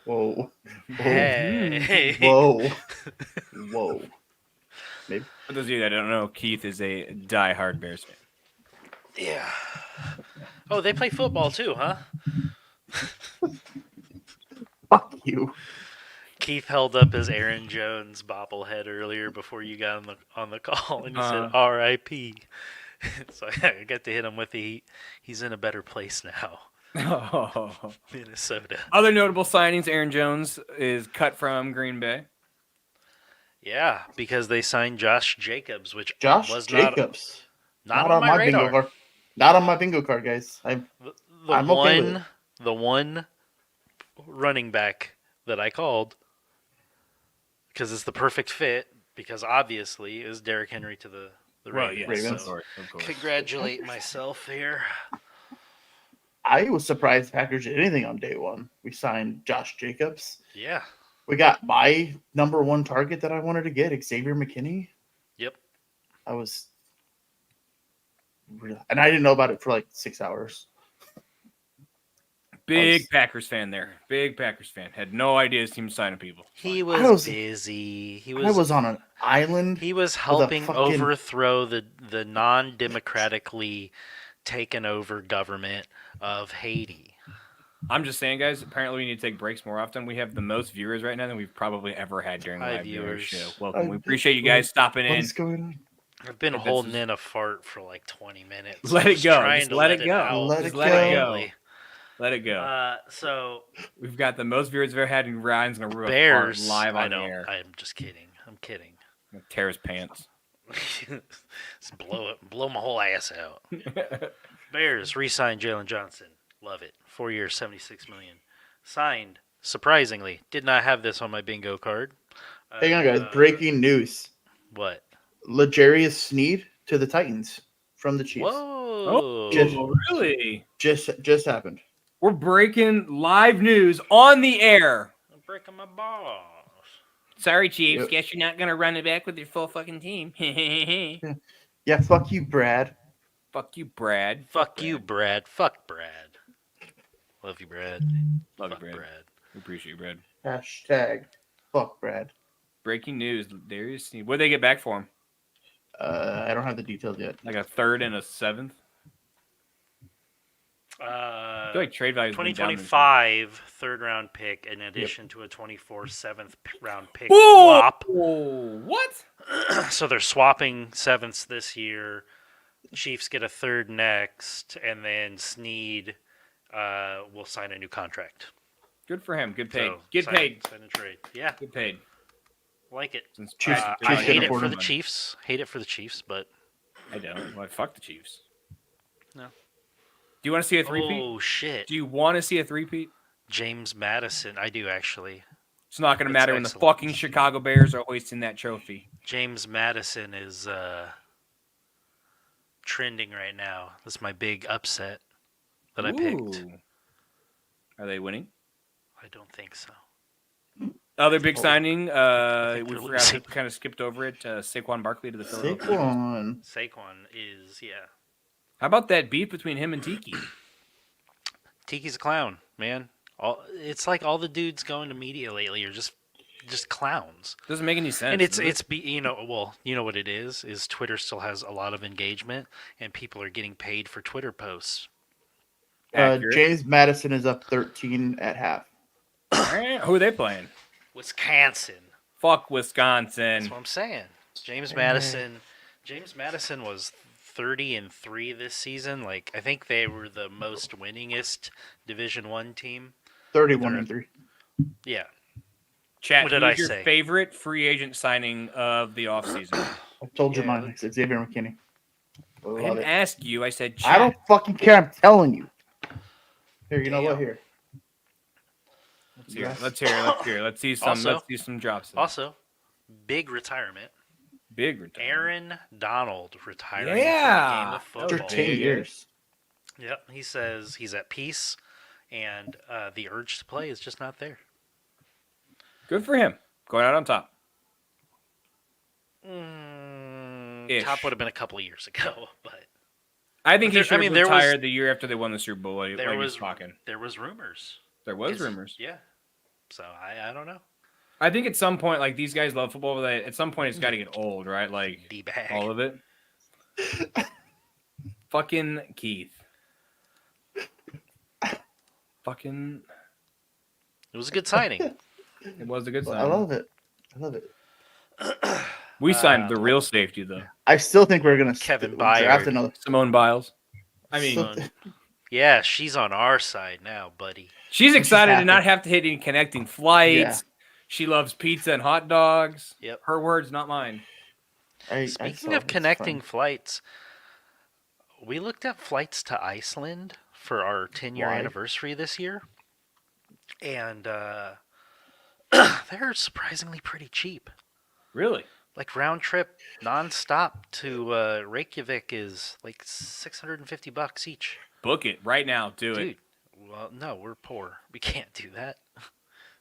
Whoa. Hey. Whoa. Whoa. Maybe. For those of you that don't know, Keith is a diehard Bears fan. Yeah. Oh, they play football too, huh? Fuck you. Keith held up his Aaron Jones bobblehead earlier before you got on the call, and he said R.I.P. So I got to hit him with he's in a better place now. Oh. Minnesota. Other notable signings: Aaron Jones is cut from Green Bay. Yeah, because they signed Josh Jacobs, which Josh was Jacobs. not on my radar. bingo card. Not on my bingo card, guys. I'm okay with it. The one running back that I called, because it's the perfect fit, because obviously is Derrick Henry to the Ravens. Ravens. So congratulate myself here. I was surprised Packers did anything on day one. We signed Josh Jacobs. Yeah. We got my number one target that I wanted to get, Xavier McKinney. Yep. And I didn't know about it for like 6 hours. Big Packers fan there. Big Packers fan. Had no idea his team was signing people. He was busy. I was on an island. He was helping overthrow the non-democratically taken over government of Haiti. I'm just saying, guys, apparently we need to take breaks more often. We have the most viewers right now than we've probably ever had during the live viewers show. Welcome. We appreciate you guys stopping in. What's going on? I've been holding in a fart for like 20 minutes. Let it go. Just let it go. Let it go. So we've got the most viewers we've ever had, and Ryan's gonna ruin Bears live on the air. I'm just kidding. I'm kidding. Tear his pants. Just blow my whole ass out. Bears re-signed Jalen Johnson. Love it. 4 years, $76 million. Signed. Surprisingly, did not have this on my bingo card. Hang on, guys. Breaking news. What? L'Jarius Sneed to the Titans from the Chiefs. Whoa! Really? Just happened. We're breaking live news on the air. I'm breaking my balls. Sorry, Chiefs. Guess you're not gonna run it back with your full fucking team. Yeah, fuck you, Brad. Fuck you, Brad. Fuck you, Brad. Fuck Brad. Love you, Brad. Love you, Brad. We appreciate you, Brad. Hashtag fuck Brad. Breaking news. Darius Sneed. What did they get back for him? I don't have the details yet. Like a third and a seventh? I feel like trade value 2025 third round pick in addition to a 24 7th round pick Whoa! swap. What? So they're swapping sevenths this year. Chiefs get a third next, and then Sneed will sign a new contract. Good for him. Good paid. So, Get paid. Sign a trade. Yeah. Good paid. Like it. Chiefs I hate it for the money. Chiefs. Hate it for the Chiefs, but I don't. Well, fuck the Chiefs. No. Do you want to see a three-peat? Oh, shit. Do you want to see a three-peat? James Madison. I do, actually. It's not going to That's matter when the excellent. fucking Chicago Bears are hoisting that trophy. James Madison is trending right now. That's my big upset that I picked. Ooh. Are they winning? I don't think so. Other big signing, they're we forgot losing. to kind of skipped over it. Saquon Barkley to the Philadelphia. Saquon is, yeah. How about that beef between him and Tiki? Tiki's a clown, man. It's like all the dudes going to media lately are just clowns. Doesn't make any sense. And it's you know what it is Twitter still has a lot of engagement, and people are getting paid for Twitter posts James Madison is up 13 at half. Who are they playing? Wisconsin. Fuck Wisconsin. That's what I'm saying. James Madison was 30-3 this season. Like, I think they were the most winningest Division I team. 31-3. Yeah. Chat, what did I who's your say? favorite free agent signing of the offseason? I told you mine. I said Xavier McKinney. I didn't ask you. I said chat. I don't fucking care. I'm telling you. Here, you know what? Here. Let's hear. Let's see some drops. Also, big retirement. Aaron Donald retiring from the game of football. After 10 years. Yep. He says he's at peace, and the urge to play is just not there. Good for him. Going out on top. Top would have been a couple of years ago, but I think he should have retired the year after they won the Super Bowl. There was rumors. There was rumors. Yeah. So I don't know. I think at some point, like, these guys love football, but at some point it's got to get old, right? Like, D-bag. all of it. Fucking Keith. Fucking. It was a good signing. It was a good signing. I love it. We signed the real safety, though. I still think we're gonna Kevin draft Byard. another Simone Biles. I mean, yeah, she's on our side now, buddy. She's excited to not have to hit any connecting flights. Yeah. She loves pizza and hot dogs. Yep. Her words, not mine. Speaking of connecting flights, we looked at flights to Iceland for our 10-year anniversary this year, and they're surprisingly pretty cheap. Really? Like round trip, nonstop to Reykjavik is like $650 each. Book it right now. Do it. Well, no, we're poor. We can't do that.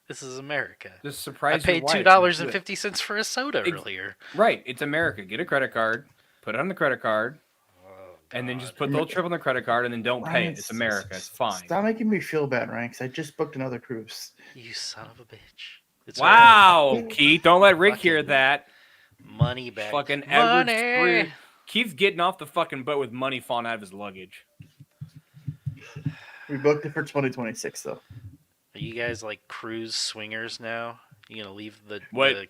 This is America. Just surprise. I paid $2.50 for a soda earlier. Right, it's America. Get a credit card, put it on the credit card, and then just put the whole trip on the credit card, and then don't pay it. It's America. It's fine. Stop making me feel bad, Ryan, because I just booked another cruise. You son of a bitch. It's wow, Keith, don't let Rick hear that. Money back. Fucking average. Keith's getting off the fucking boat with money falling out of his luggage. We booked it for 2026, though. Are you guys like cruise swingers now? You gonna leave the kid cruise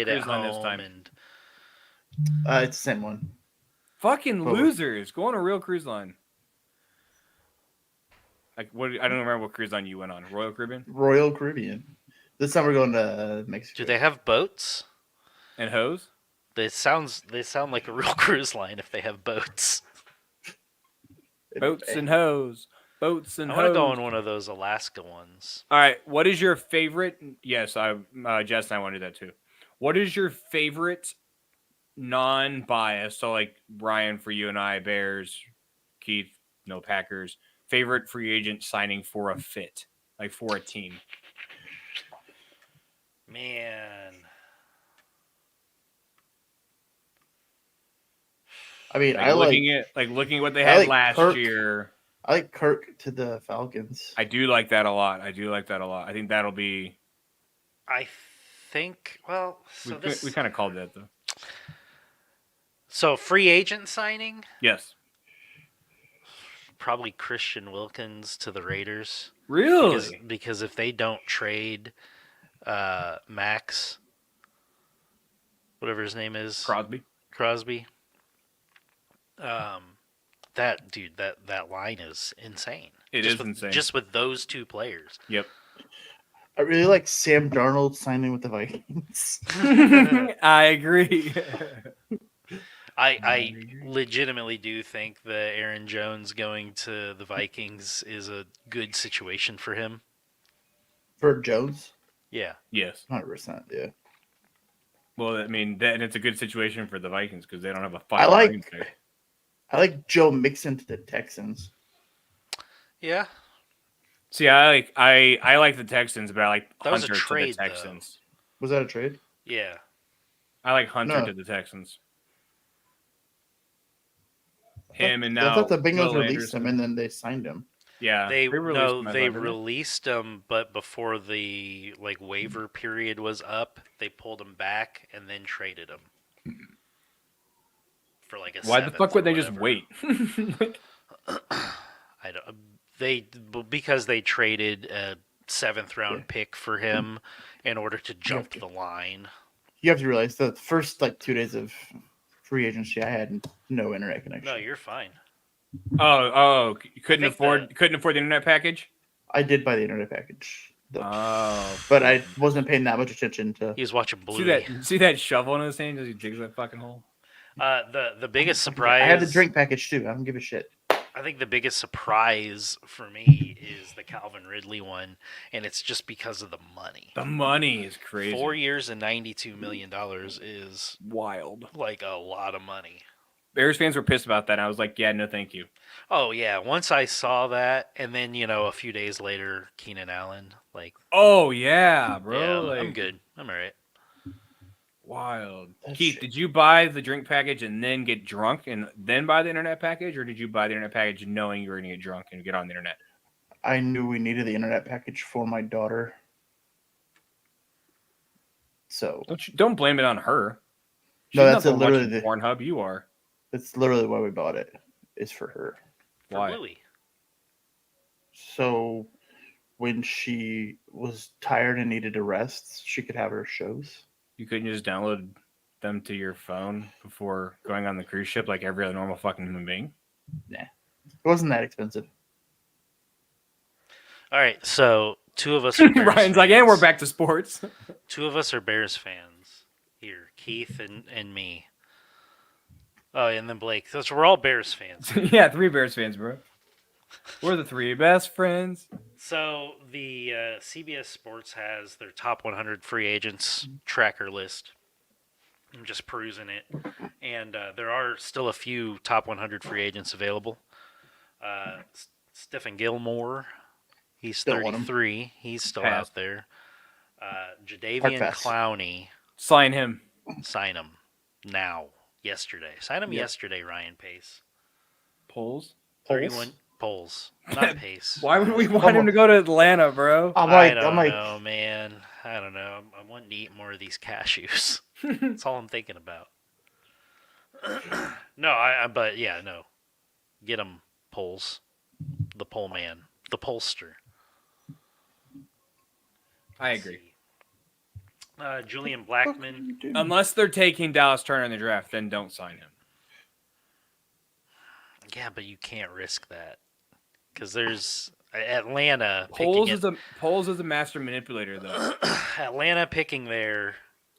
at line this home time? and It's the same one. Fucking losers. Go on a real cruise line. Like what? I don't remember what cruise line you went on. Royal Caribbean. Royal Caribbean. This time we're going to Mexico. Do they have boats and hose? They sound like a real cruise line if they have boats. Boats and hose. Boats and hose. I want to go on one of those Alaska ones. All right. What is your favorite? Yes, Jess and I want to do that too. What is your favorite non-bias? So like Brian for you and I, Bears, Keith, no Packers. Favorite free agent signing for a fit, like for a team. Man. I mean, like looking at what they had last year. I like Kirk to the Falcons. I do like that a lot. I think that'll be. I think. Well, so we kind of called that though. So free agent signing. Yes. Probably Christian Wilkins to the Raiders. Really? Because if they don't trade Max, whatever his name is, Crosby. That line is insane. It is insane. Just with those two players. Yep. I really like Sam Darnold signing with the Vikings. I agree. I legitimately do think that Aaron Jones going to the Vikings is a good situation for him. For Jones? Yeah. Yes. 100%. Yeah. Well, I mean, it's a good situation for the Vikings because they don't have a I like Joe Mixon to the Texans. Yeah. See, I like the Texans, but I like Hunter to the Texans. Though. Was that a trade? Yeah. I like Hunter to the Texans. I thought the Bengals released him and then they signed him. Yeah, they released him, but before the waiver period was up, they pulled him back and then traded him for like a. Why the fuck would they just wait? I don't. because they traded a 7th-round pick for him in order to jump the line. You have to realize the first 2 days of free agency, I had no internet connection. No, you're fine. Oh, you couldn't afford the internet package? I did buy the internet package. But I wasn't paying that much attention to. He was watching Bluey. See that shovel in his hand as he digs that fucking hole? The biggest surprise. I had the drink package too. I don't give a shit. I think the biggest surprise for me is the Calvin Ridley one, and it's just because of the money. The money is crazy. 4 years and $92 million is wild. Like a lot of money. Bears fans were pissed about that. And I was like, yeah, no, thank you. Oh yeah, once I saw that, and then a few days later, Keenan Allen, oh yeah, bro. Yeah, I'm good. I'm all right. Wild. Keith, did you buy the drink package and then get drunk and then buy the internet package, or did you buy the internet package knowing you were going to get drunk and get on the internet? I knew we needed the internet package for my daughter. So don't blame it on her. No, that's literally the Pornhub. You are. That's literally why we bought it. Is for her. Why? For Bluey. So when she was tired and needed to rest, she could have her shows. You couldn't just download them to your phone before going on the cruise ship like every other normal fucking human being? Nah. It wasn't that expensive. All right, so 2 of us are Bears Ryan's fans. like, and we're back to sports. 2 of us are Bears fans here, Keith and me. Oh, and then Blake. So we're all Bears fans. Yeah, 3 Bears fans, bro. We're the 3 best friends. So the CBS Sports has their top 100 free agents tracker list. I'm just perusing it, and there are still a few top 100 free agents available. Stephen Gilmore, he's Still 33. He's still out there. Jadeveon Clowney. Sign him. Sign him now. Yesterday. Sign him yesterday, Ryan Pace. Polls? 31 polls. Not Pace. Why would we want him to go to Atlanta, bro? I don't know, man. I don't know. I'm wanting to eat more of these cashews. That's all I'm thinking about. But yeah, no. Get him, polls. The poll man. The pollster. I agree. Julian Blackman. Unless they're taking Dallas Turner in the draft, then don't sign him. Yeah, but you can't risk that. Because there's Atlanta. Polls is a master manipulator, though. Atlanta picking there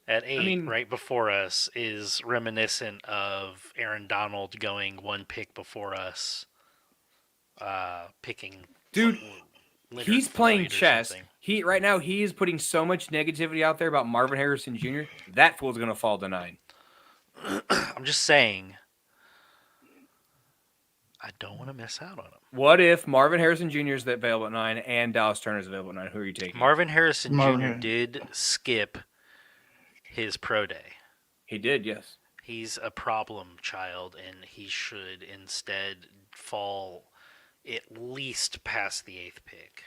at 8 right before us is reminiscent of Aaron Donald going 1 pick before us. Picking. Dude. He's playing chess. Right now he is putting so much negativity out there about Marvin Harrison Jr. That fool's gonna fall to 9. I'm just saying. I don't want to miss out on him. What if Marvin Harrison Jr. is available at 9 and Dallas Turner is available at 9? Who are you taking? Marvin Harrison Jr. did skip his pro day. He did, yes. He's a problem child, and he should instead fall at least past the 8th pick.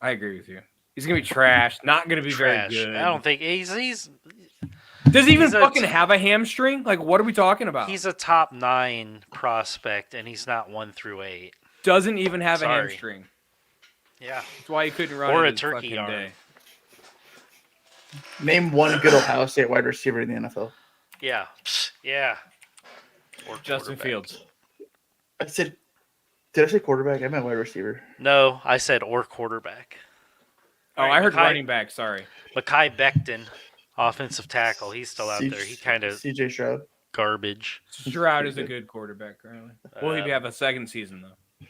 I agree with you. He's gonna be trash. Not gonna be very good. I don't think he's. Does he even fucking have a hamstring? Like, what are we talking about? He's a top 9 prospect, and he's not 1 through 8. Doesn't even have a hamstring. Yeah, that's why he couldn't run. Or a turkey arm. Day. Name one good Ohio State wide receiver in the NFL. Yeah. Or Justin Fields. I said. Did I say quarterback? I meant wide receiver. No, I said or quarterback. Oh, I heard running back. Sorry. Mekhi Becton, offensive tackle. He's still out there. He kind of CJ Stroud. Garbage. Stroud is a good quarterback currently. Will he have a second season though?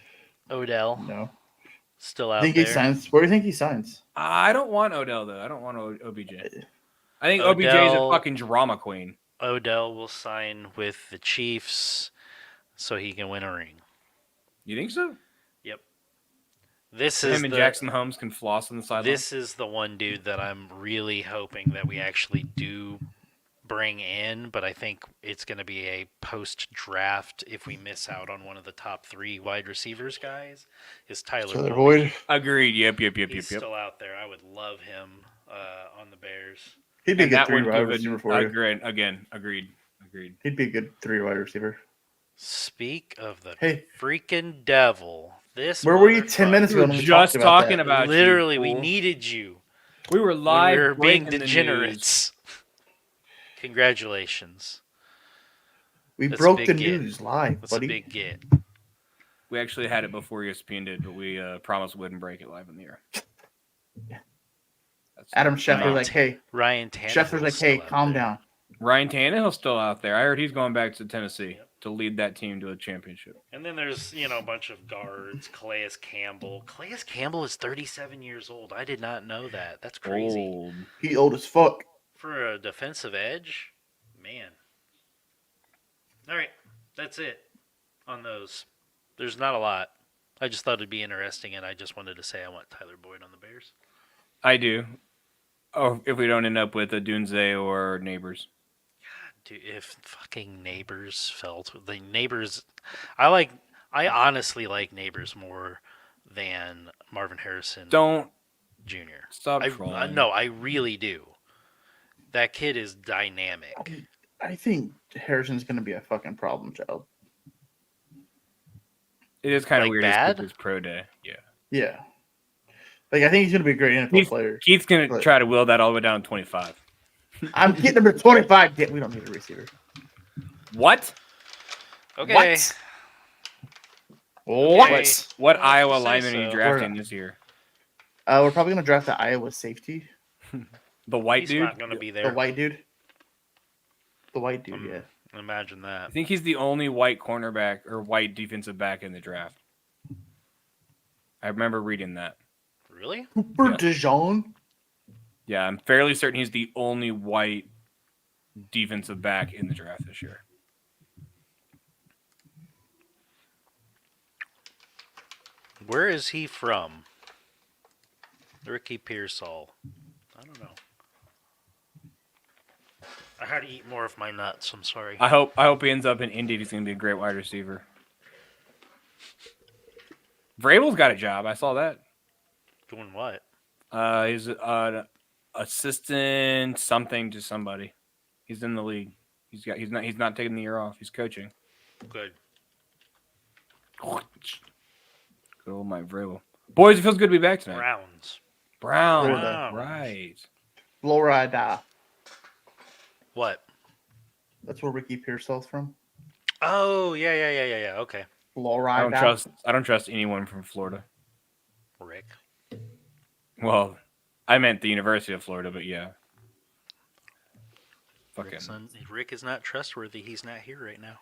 Odell. No. Still out there. He signs. Where do you think he signs? I don't want Odell though. I don't want OBJ. I think OBJ is a fucking drama queen. Odell will sign with the Chiefs so he can win a ring. You think so? Yep. Him and Jackson Holmes can floss on the sideline. This is the one dude that I'm really hoping that we actually do bring in, but I think it's going to be a post-draft if we miss out on one of the top 3 wide receivers guys, is Tyler Boyd. Agreed. Yep. He's still out there. I would love him on the Bears. He'd be a good 3 wide receiver for you. Agreed. He'd be a good 3 wide receiver. Speak of the freaking devil, Where were you 10 minutes We ago? were when we just talked about talking that? about Literally, you, we fool. needed you. We were live. We were being breaking the degenerates. Congratulations. We That's a broke big the get. news live, That's buddy. a big get. We actually had it before ESPN did, but we promised we wouldn't break it live in the air. Adam Schefter's like, hey. Ryan Tannehill's Schefter's like, hey, still out calm there. down. Ryan Tannehill's still out there. I heard he's going back to Tennessee to lead that team to a championship. And then there's, a bunch of guards. Calais Campbell. Calais Campbell is 37 years old. I did not know that. That's crazy. Old. He old as fuck. For a defensive edge? Man. All right. That's it on those. There's not a lot. I just thought it'd be interesting, and I just wanted to say I want Tyler Boyd on the Bears. I do. Oh, if we don't end up with a Dunze or Neighbors. Dude, if fucking Neighbors fell to the Neighbors, I honestly like Neighbors more than Marvin Harrison. Don't Jr. Stop trolling. No, I really do. That kid is dynamic. I think Harrison's gonna be a fucking problem child. It is kind of weird. Bad? His pro day. Yeah. Yeah. Like I think he's gonna be a great NFL player. Keith's gonna try to will that all the way down to 25. I'm getting him to 25. We don't need a receiver. What? Okay. What Iowa lineman are you drafting this year? We're probably gonna draft the Iowa safety. The white He's dude? not gonna be there. The white dude. The white dude, yeah. Imagine that. I think he's the only white cornerback or white defensive back in the draft. I remember reading that. Really? Cooper DeJean? Yeah, I'm fairly certain he's the only white defensive back in the draft this year. Where is he from? Ricky Pearsall. I don't know. I had to eat more of my nuts. I'm sorry. I hope he ends up in Indy. He's going to be a great wide receiver. Vrabel's got a job. I saw that. Doing what? He's an assistant something to somebody. He's in the league. He's not taking the year off. He's coaching. Good. Good old Mike Vrabel. Boys, it feels good to be back tonight. Browns. Right. Florida. What? That's where Ricky Pearsall's from. Oh, yeah. Okay. Florida. I don't trust anyone from Florida. Rick. Well, I meant the University of Florida, but yeah. Fucking. Rick is not trustworthy. He's not here right now.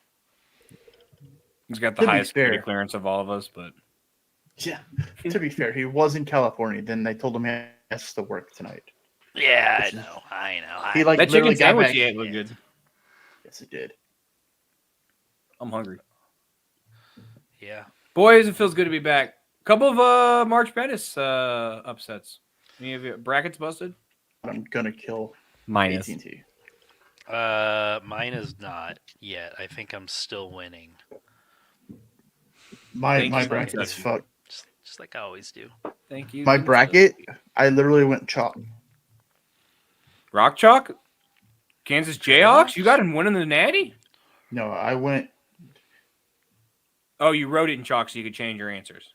He's got the highest security clearance of all of us, but yeah. To be fair, he was in California. Then they told him he has to work tonight. Yeah, I know. He like that literally chicken got sandwich back. you ate looked good. Yes, it did. I'm hungry. Yeah. Boys, it feels good to be back. A couple of March Madness upsets. Any of your brackets busted? I'm gonna kill Minus. AT&T. Mine is not yet. I think I'm still winning. My bracket is fucked. Just like I always do. Thank you. My bracket, I literally went chalk. Rock Chalk? Kansas Jayhawks? You got him winning the Natty? No, I went. Oh, you wrote it in chalk so you could change your answers.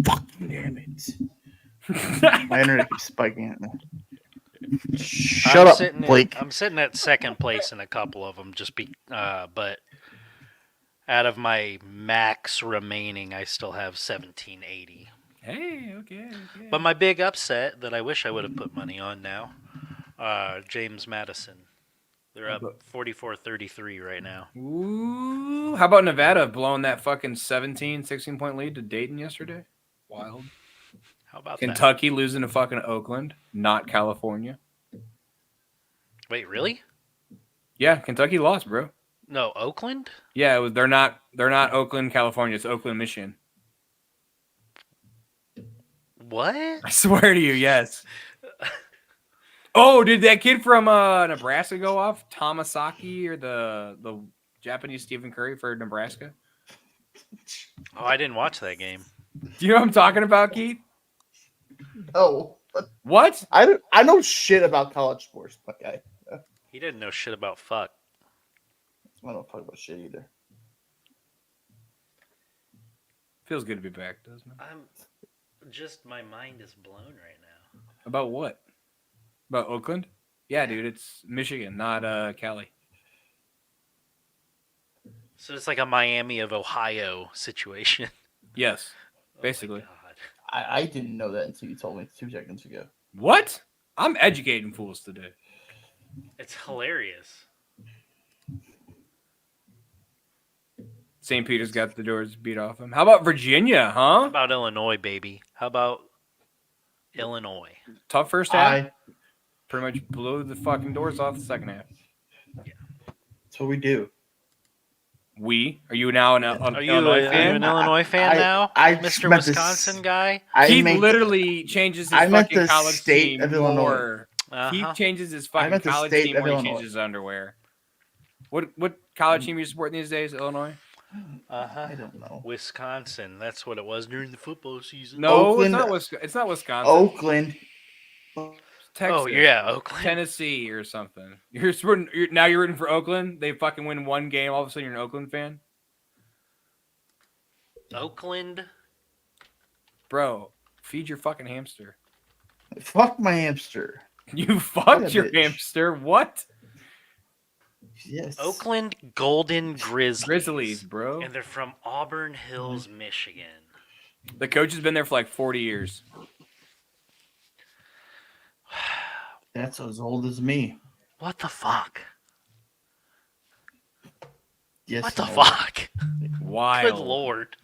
Fucking damn it. My internet keeps spiking at me. Shut up, Blake. I'm sitting at second place in a couple of them, but out of my max remaining, I still have 1780. Hey, okay. But my big upset that I wish I would have put money on now, James Madison. They're up 44-33 right now. Ooh, how about Nevada blowing that fucking 16-point lead to Dayton yesterday? Wild. How about Kentucky losing to fucking Oakland, not California. Wait, really? Yeah, Kentucky lost, bro. No, Oakland? Yeah, it was, they're not Oakland, California. It's Oakland, Michigan. What? I swear to you, yes. Oh, did that kid from Nebraska go off? Tomasaki or the Japanese Stephen Curry for Nebraska? Oh, I didn't watch that game. Do you know what I'm talking about, Keith? No. What? I know shit about college sports, but He didn't know shit about fuck. I don't talk about shit either. Feels good to be back, doesn't it? My mind is blown right now. About what? About Oakland? Yeah, dude, it's Michigan, not Cali. So it's like a Miami of Ohio situation. Yes, basically. I didn't know that until you told me 2 seconds ago. What? I'm educating fools today. It's hilarious. St. Peter's got the doors beat off him. How about Virginia, huh? How about Illinois, baby? How about Illinois? Tough first half. Pretty much blew the fucking doors off the second half. Yeah. That's what we do. Are you now an Illinois fan? Are you an Illinois fan now? Mr. Wisconsin guy? He literally changes his fucking college team of more. He changes his fucking college team more he changes his underwear. What college team are you supporting these days, Illinois? I don't know. Wisconsin. That's what it was during the football season. No, Oakland, it's not Wisconsin. Oakland. Texas. Oh, yeah, Oakland. Tennessee or something. You're rooting for Oakland? They fucking win one game, all of a sudden you're an Oakland fan? Oakland? Bro, feed your fucking hamster. Fuck my hamster. You fucked your hamster? What? Yes. Oakland Golden Grizzlies. Grizzlies, bro. And they're from Auburn Hills, Michigan. The coach has been there for like 40 years. That's as old as me. What the fuck? Yes. What the fuck? Wild. Good lord.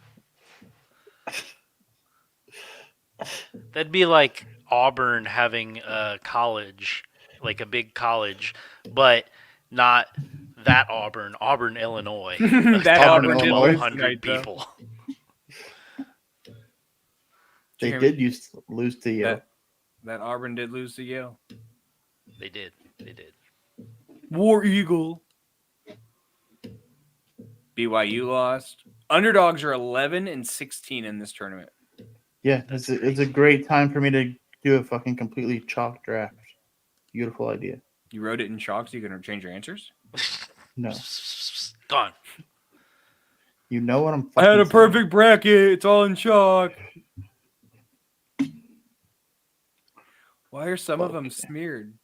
That'd be like Auburn having a college, like a big college, but not that Auburn, Illinois. That Auburn, Illinois. 100 people. They did lose to Yale. That Auburn did lose to Yale. They did. War Eagle. BYU lost. Underdogs are 11-16 in this tournament. Yeah, it's a great time for me to do a fucking completely chalk draft. Beautiful idea. You wrote it in chalk so you can change your answers? No. Gone. You know what I'm I had a perfect bracket. It's all in chalk. Why are some of them smeared?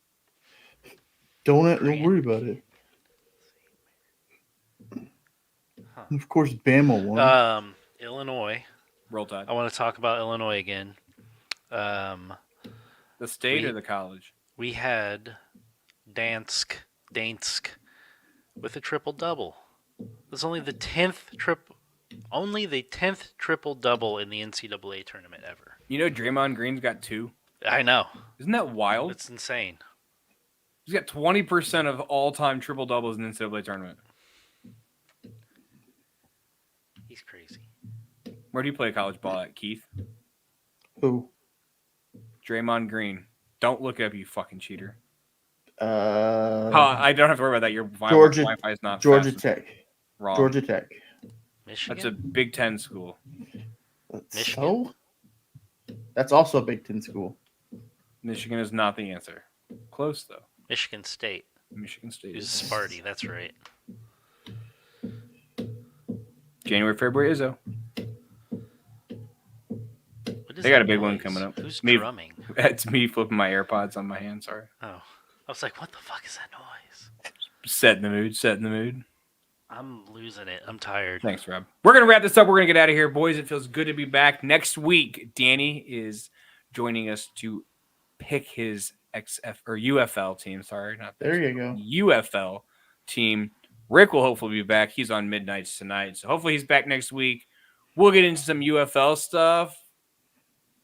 Don't worry about it. Huh. Of course, Bama won. Illinois. Roll Tide. I want to talk about Illinois again. The state or the college? We had Dansk with a triple double. It's only the 10th triple double in the NCAA tournament ever. You know Draymond Green's got 2? I know. Isn't that wild? It's insane. He's got 20% of all-time triple doubles in the NCAA tournament. He's crazy. Where do you play college ball at, Keith? Who? Draymond Green. Don't look up, you fucking cheater. I don't have to worry about that. Your Wi-Fi is not Georgia fast. Tech. Wrong. Georgia Tech. Michigan? That's a Big Ten school. Michigan? So? That's also a Big Ten school. Michigan is not the answer. Close, though. Michigan State. Michigan State. Is Sparty, that's right. January, February, Izzo. What is They got that a big one noise? coming up. Who's Me- drumming? It's me flipping my AirPods on my hand. Sorry. Oh. I was like, what the fuck is that noise? Set in the mood. I'm losing it. I'm tired. Thanks, Rob. We're going to wrap this up. We're going to get out of here. Boys, it feels good to be back. Next week, Danny is joining us to pick his UFL team. Sorry, not this. There you go. UFL team. Rick will hopefully be back. He's on midnights tonight. So hopefully he's back next week. We'll get into some UFL stuff.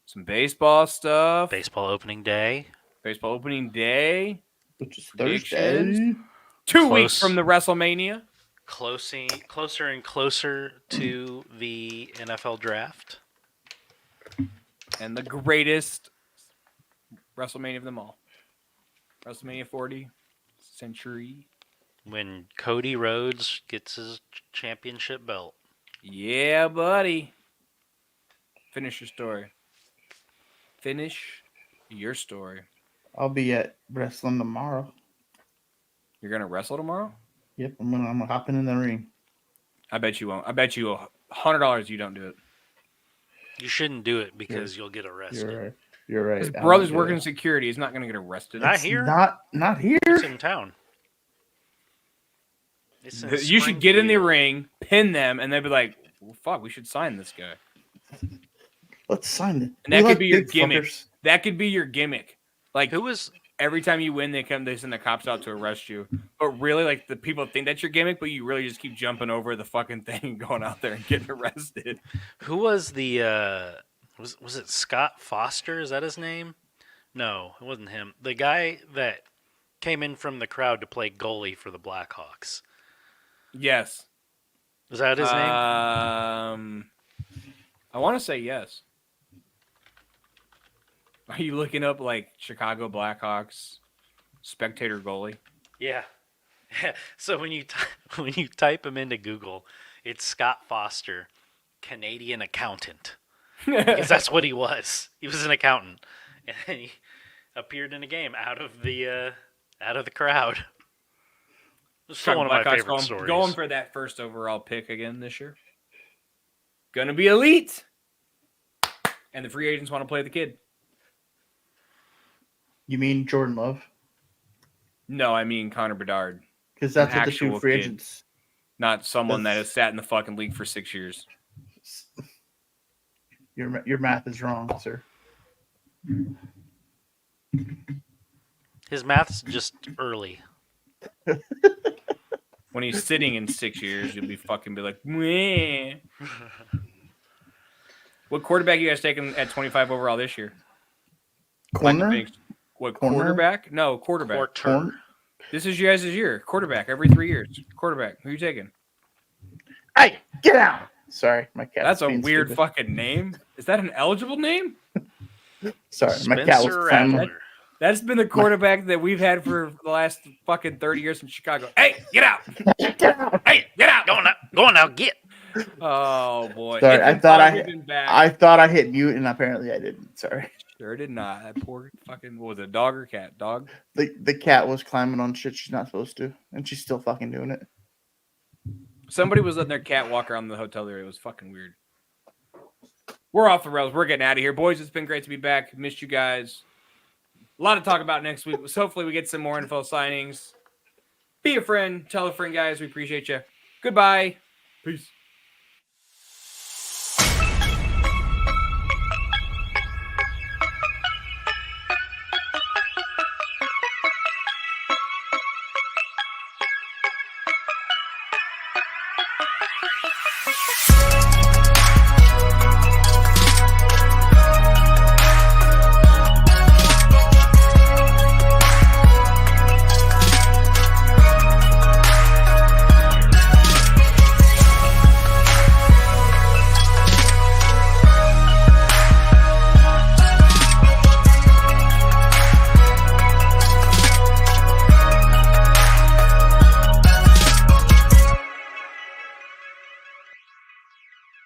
Some baseball stuff. Baseball opening day. Which is Thursday. 2 weeks from the WrestleMania. Closer and closer to the NFL draft. And the greatest WrestleMania of them all. WrestleMania 40 century. When Cody Rhodes gets his championship belt. Yeah, buddy. Finish your story. Finish your story. I'll be at wrestling tomorrow. You're going to wrestle tomorrow? Yep, I'm hopping in the ring. I bet you won't. I bet you $100 you don't do it. You shouldn't do it because you'll get arrested. You're right. You're right. His brother's working in security. He's not going to get arrested. Not here. Not here. It's in town. It's in You should get in the ring, pin them, and they'd be like, well, fuck, we should sign this guy. Let's sign it. And that could be your gimmick. Fuckers. That could be your gimmick. Like, who was every time you win, they send the cops out to arrest you. But really, like, the people think that's your gimmick, but you really just keep jumping over the fucking thing and going out there and getting arrested. Who was the was it Scott Foster? Is that his name? No, it wasn't him. The guy that came in from the crowd to play goalie for the Blackhawks. Yes. Is that his name? I want to say yes. Are you looking up like Chicago Blackhawks spectator goalie? Yeah. So when you type him into Google, it's Scott Foster, Canadian accountant. Because that's what he was. He was an accountant, and he appeared in a game out of the crowd. It's still one of my favorite stories. Going for that first overall pick again this year. Gonna be elite, and the free agents want to play the kid. You mean Jordan Love? No, I mean Connor Bedard. Because that's what the two free agents. Not someone that has sat in the fucking league for 6 years. Your math is wrong, sir. His math's just early. When he's sitting in 6 years, you'll be like, meh. What quarterback you guys taking at 25 overall this year? Corner? What, quarterback? No, quarterback. Corner? This is you guys' year. Quarterback every 3 years. Quarterback. Who are you taking? Hey, get out! Sorry, my cat. That's a weird fucking name. Is that an eligible name? Sorry, my cat was climbing. That's been the quarterback that we've had for the last fucking 30 years in Chicago. Hey, get out! Get out! Hey, get out! Go on now, get! Oh boy! Sorry, I thought I hit mute, and apparently I didn't. Sorry. Sure did not. That poor fucking, what was it, dog or cat? Dog? The cat was climbing on shit she's not supposed to, and she's still fucking doing it. Somebody was letting their cat walk around the hotel area. It was fucking weird. We're off the rails. We're getting out of here. Boys, it's been great to be back. Missed you guys. A lot to talk about next week. So hopefully we get some more info signings. Be a friend. Tell a friend, guys. We appreciate you. Goodbye. Peace.